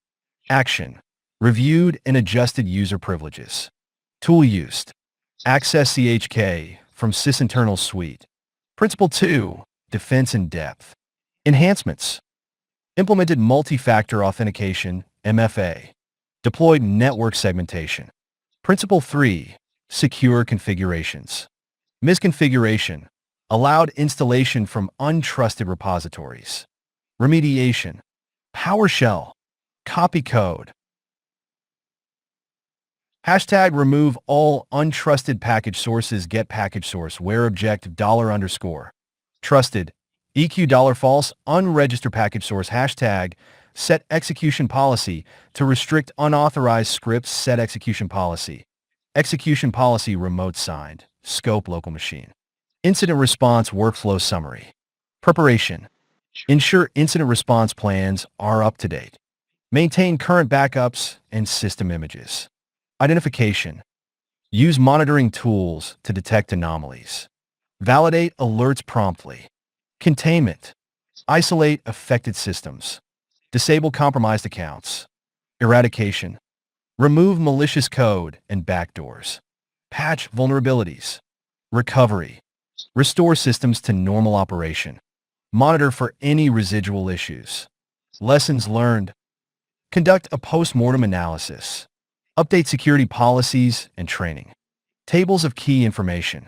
Action. Reviewed and adjusted user privileges. Tool used. Access CHK from sysinternal suite. Principle 2. Defense in depth. Enhancements. Implemented multi-factor authentication, MFA. Deployed network segmentation. Principle 3. Secure configurations. Misconfiguration. Allowed installation from untrusted repositories. Remediation. PowerShell. Copy code. Hashtag remove all untrusted package sources get package source where objective $_. Trusted. EQ $false unregistered package source hashtag set execution policy to restrict unauthorized scripts set execution policy. Execution policy remote signed. Scope local machine. Incident response workflow summary. Preparation. Ensure incident response plans are up to date. Maintain current backups and system images. Identification. Use monitoring tools to detect anomalies. Validate alerts promptly. Containment. Isolate affected systems. Disable compromised accounts. Eradication. Remove malicious code and backdoors. Patch vulnerabilities. Recovery. Restore systems to normal operation. Monitor for any residual issues. Lessons learned. Conduct a post-mortem analysis. Update security policies and training. Tables of key information.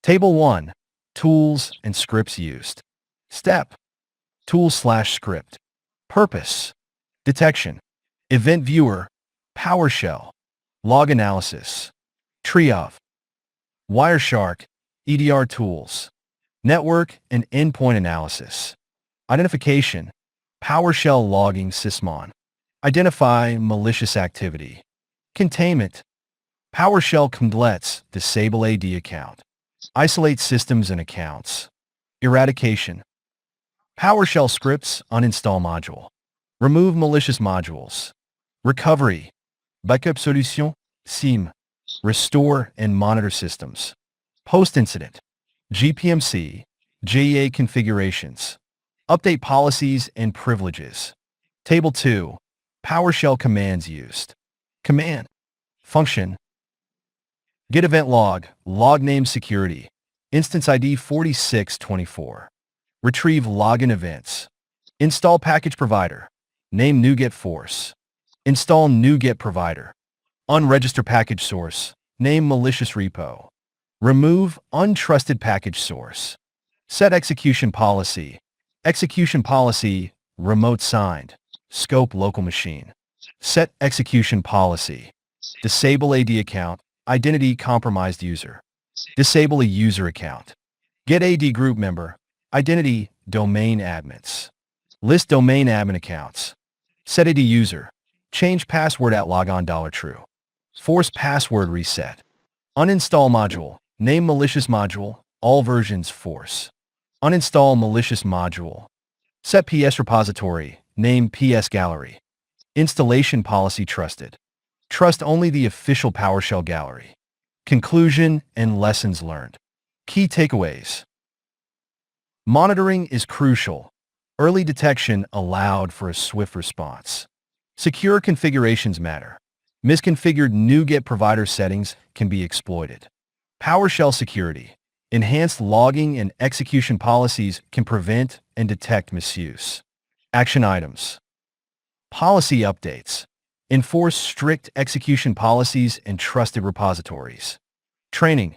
Table 1. Tools and scripts used. Step. Tool/script. Purpose. Detection. Event viewer. PowerShell. Log analysis. Tree of. Wireshark. EDR tools. Network and endpoint analysis. Identification. PowerShell logging sysmon. Identify malicious activity. Containment. PowerShell cmdlets disable AD account. Isolate systems and accounts. Eradication. PowerShell scripts uninstall module. Remove malicious modules. Recovery. Backup solution. SIEM. Restore and monitor systems. Post-incident. GPMC. JEA configurations. Update policies and privileges. Table 2. PowerShell commands used. Command. Function. Get event log. Log name security. Instance ID 4624. Retrieve login events. Install package provider. Name NuGet force. Install NuGet provider. Unregister package source. Name malicious repo. Remove untrusted package source. Set execution policy. Execution policy, remote signed. Scope local machine. Set execution policy. Disable AD account, identity compromised user. Disable a user account. Get AD group member, identity, domain admins. List domain admin accounts. Set AD user. Change password at logon $true. Force password reset. Uninstall module. Name malicious module. All versions force. Uninstall malicious module. Set PS repository. Name PS gallery. Installation policy trusted. Trust only the official PowerShell gallery. Conclusion and lessons learned. Key takeaways. Monitoring is crucial. Early detection allowed for a swift response. Secure configurations matter. Misconfigured NuGet provider settings can be exploited. PowerShell security. Enhanced logging and execution policies can prevent and detect misuse. Action items. Policy updates. Enforce strict execution policies and trusted repositories. Training.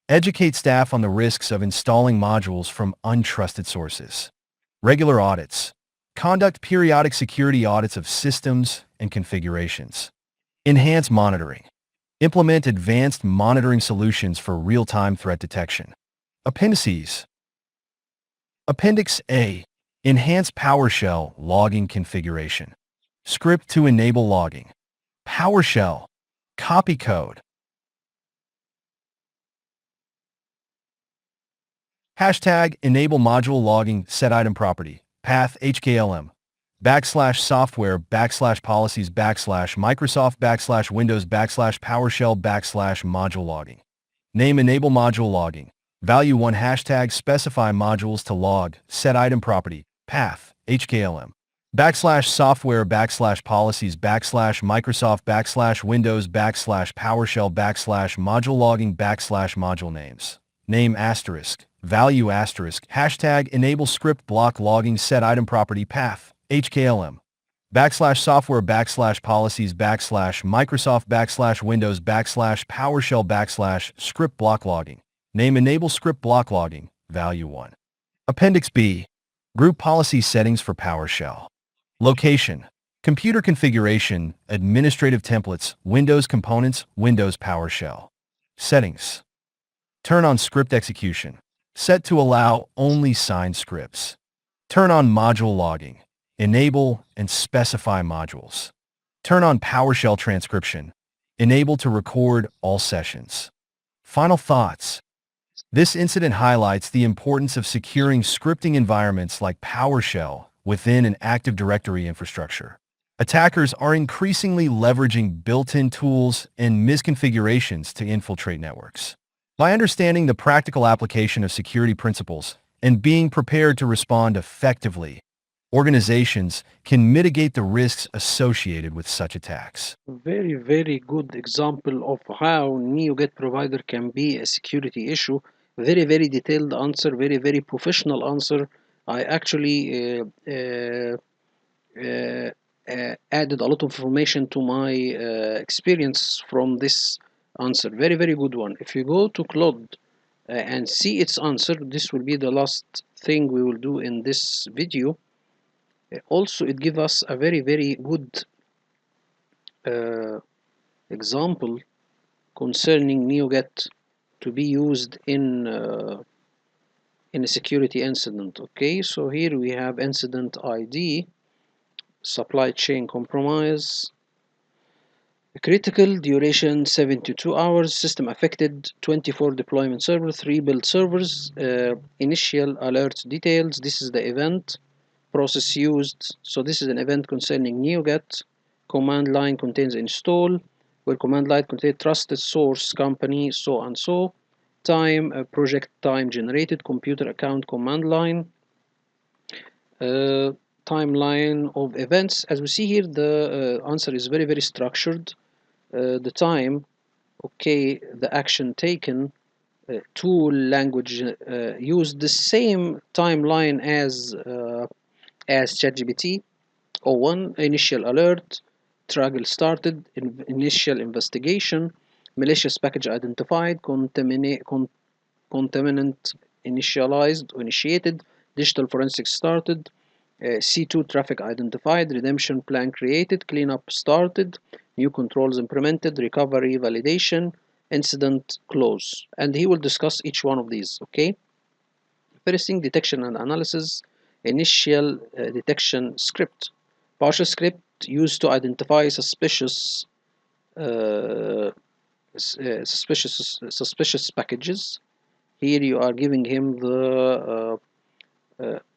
Educate staff on the risks of installing modules from untrusted sources. Regular audits. Conduct periodic security audits of systems and configurations. Enhance monitoring. Implement advanced monitoring solutions for real-time threat detection. Appendices. Appendix A. Enhance PowerShell logging configuration. Script to enable logging. PowerShell. Copy code. Hashtag enable module logging set item property. Path HKLM. /software /policies /Microsoft /Windows /PowerShell /module logging. Name enable module logging. Value 1 hashtag specify modules to log set item property path HKLM. /software /policies /Microsoft /Windows /PowerShell /module logging /module names. Name asterisk. Value asterisk. Hashtag enable script block logging set item property path HKLM. /software /policies Microsoft /Windows /PowerShell script block logging. Name enable script block logging. Value 1. Appendix B. Group policy settings for PowerShell. Location. Computer configuration, administrative templates, Windows components, Windows PowerShell. Settings. Turn on script execution. Set to allow only signed scripts. Turn on module logging. Enable and specify modules. Turn on PowerShell transcription. Enable to record all sessions. Final thoughts. This incident highlights the importance of securing scripting environments like PowerShell within an Active Directory infrastructure. Attackers are increasingly leveraging built-in tools and misconfigurations to infiltrate networks. By understanding the practical application of security principles and being prepared to respond effectively, organizations can mitigate the risks associated with such attacks. Very, very good example of how NeoGet provider can be a security issue. Very, very detailed answer, very, very professional answer. I actually added a lot of information to my experience from this answer. Very, very good one. If you go to Claude and see its answer, this will be the last thing we will do in this video. Also, it gives us a very, very good example concerning NeoGet to be used in in a security incident. Okay, so here we have incident ID, supply chain compromise, critical duration 72 hours, system affected 24 deployment servers, 3 build servers, initial alert details. This is the event process used. So this is an event concerning NeoGet. Command line contains install, where command line contains trusted source company, so and so. Time, project time generated, computer account command line. Uh, Timeline of events. As we see here, the answer is very structured. The time, okay, the action taken, tool, language used, the same timeline as ChatGPT. O1, initial alert, Traggle started, initial investigation, malicious package identified, contaminant initialized or initiated, digital forensics started, C2 traffic identified, redemption plan created, cleanup started, new controls implemented, recovery validation, incident close. And he will discuss each one of these, okay? First thing, detection and analysis, initial detection script. PowerShell script used to identify uh, suspicious packages. Here you are giving him the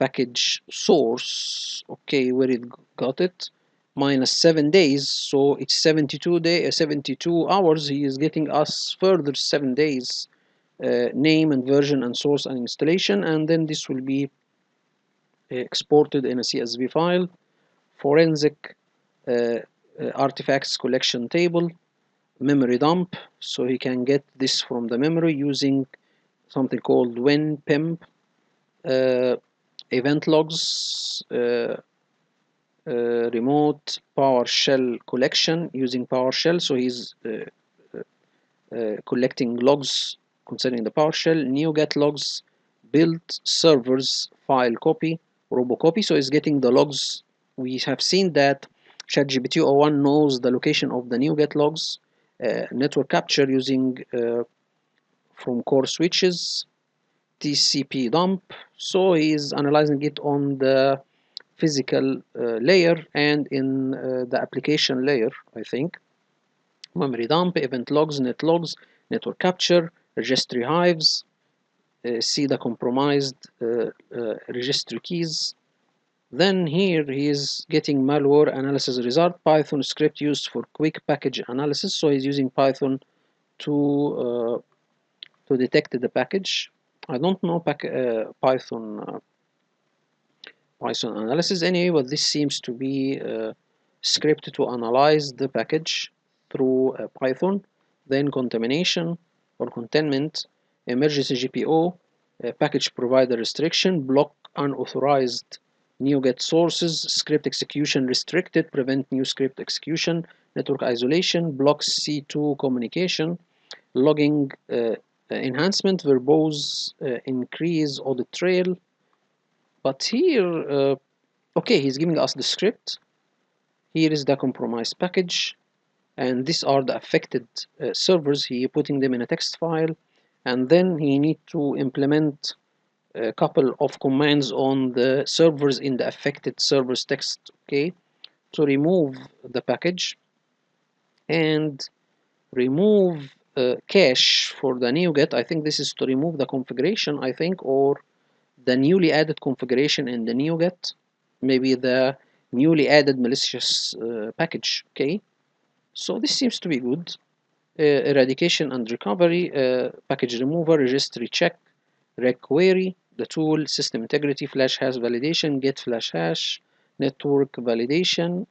package source, okay, where it got it, minus 7 days, so it's 72 hours. He is getting us further 7 days, name and version and source and installation, and then this will be exported in a CSV file. Forensic artifacts collection table, memory dump, so he can get this from the memory using something called WinPimp. Event logs, remote PowerShell collection using PowerShell, so he's collecting logs concerning the PowerShell. NeoGet logs, build servers, file copy, robocopy, so he's getting the logs. We have seen that ChatGPT o1 knows the location of the NeoGet logs, network capture using from core switches, TCP dump, so he is analyzing it on the physical layer and in the application layer, I think. Memory dump, event logs, net logs, network capture, registry hives, see the compromised registry keys. Then here he is getting malware analysis result, Python script used for quick package analysis. So he's using Python to detect the package. I don't know Python analysis anyway, but this seems to be a script to analyze the package through Python. Then contamination or containment, emergency GPO, package provider restriction, block unauthorized NeoGet sources, script execution restricted, prevent new script execution, network isolation, block C2 communication, logging enhancement, verbose increase audit trail. But here, okay, he's giving us the script. Here is the compromised package, and these are the affected servers. He putting them in a text file, and then he need to implement a couple of commands on the servers in the affected servers text, okay, to remove the package and remove cache for the NeoGet. I think this is to remove the configuration, I think, or the newly added configuration in the NeoGet, maybe the newly added malicious package, okay? So this seems to be good. Eradication and recovery, package remover, registry check, reg query, the tool, system integrity, flash hash validation, get flash hash, network validation,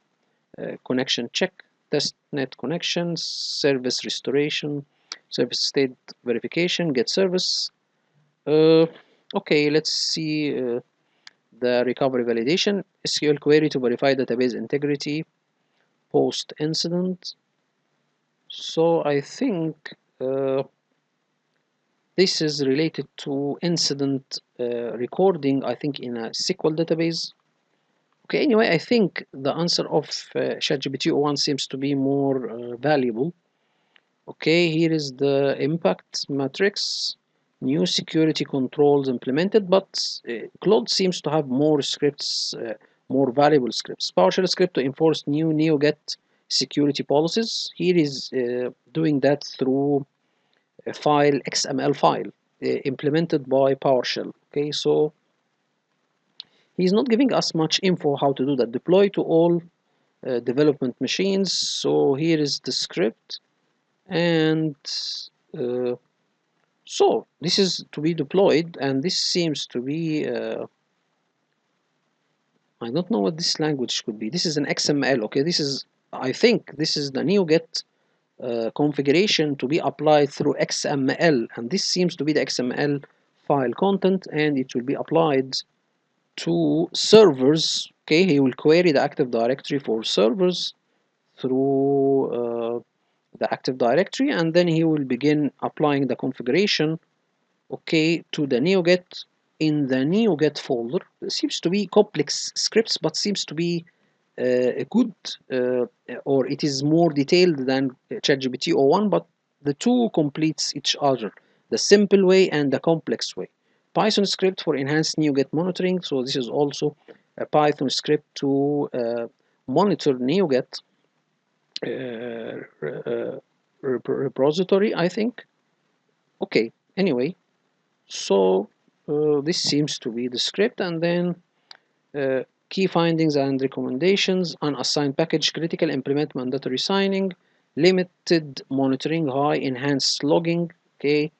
connection check, testnet connections, service restoration, service state verification, get service. Okay, let's see the recovery validation, SQL query to verify database integrity, post incident. So I think this is related to incident recording, I think in a SQL database. Okay, anyway, I think the answer of ChatGPT o1 seems to be more valuable. Okay, here is the impact matrix. new security controls implemented, but Claude seems to have more scripts, more valuable scripts. PowerShell script to enforce new NeoGet security policies. Here is doing that through a file, XML file, implemented by PowerShell. Okay, so he's not giving us much info how to do that. Deploy to all development machines. So here is the script, and uh, so this is to be deployed, and this seems to be I don't know what this language could be. This is an XML. Okay, this is, I think this is the NeoGet configuration to be applied through XML, and this seems to be the XML file content, and it will be applied to servers. Okay, he will query the Active Directory for servers through the Active Directory, and then he will begin applying the configuration, okay, to the NeoGet in the NeoGet folder. It seems to be complex scripts, but seems to be a good, or it is more detailed than ChatGPT o1, but the two completes each other, the simple way and the complex way. Python script for enhanced NeoGet monitoring. So this is also a Python script to monitor NeoGet repository, I think. Okay, anyway, so this seems to be the script, and then key findings and recommendations: unassigned package critical, implement mandatory signing, limited monitoring high, enhanced logging, okay,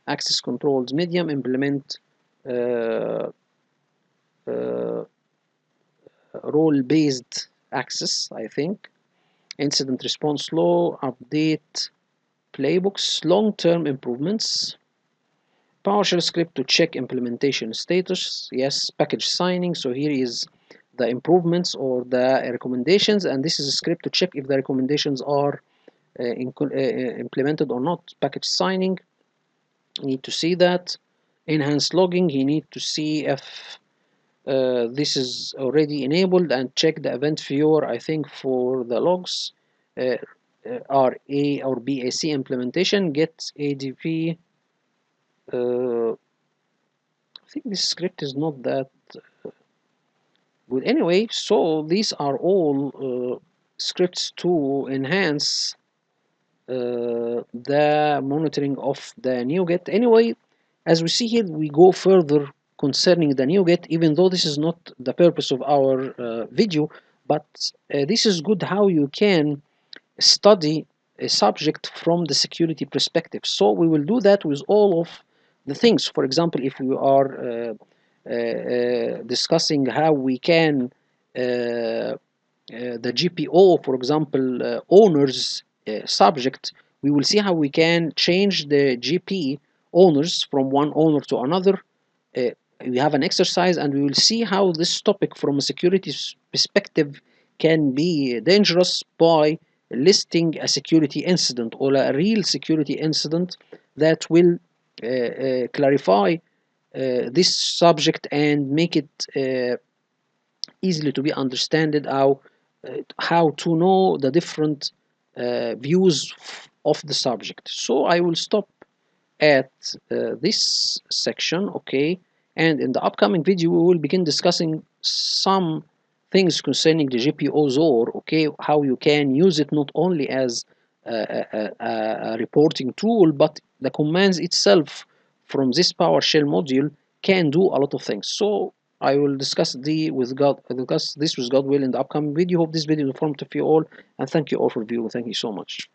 access controls medium, implement uh, uh, role-based access, I think, incident response low, update playbooks, long-term improvements, PowerShell script to check implementation status. Yes, package signing. So here is the improvements or the recommendations, and this is a script to check if the recommendations are implemented or not. Package signing, you need to see that. Enhanced logging, you need to see if this is already enabled, and check the event viewer, I think, for the logs. RA or BAC implementation, get ADP. I think this script is not that good. Anyway, so these are all scripts to enhance the monitoring of the NeoGet. Anyway, as we see here, we go further concerning the NeoGet, even though this is not the purpose of our video, but this is good how you can study a subject from the security perspective. So we will do that with all of the things. For example, if we are discussing how we can the GPO, for example, owners subject, we will see how we can change the GP owners from one owner to another. We have an exercise, and we will see how this topic from a security perspective can be dangerous by listing a security incident or a real security incident that will clarify this subject and make it easily to be understood, how to know the different views of the subject. So I will stop at this section, okay, and in the upcoming video we will begin discussing some things concerning the GPO ZOR, okay, how you can use it not only as a reporting tool, but the commands itself from this PowerShell module can do a lot of things. So I will discuss this with God will in the upcoming video. Hope this video is informative for you all, and thank you all for viewing. Thank you so much.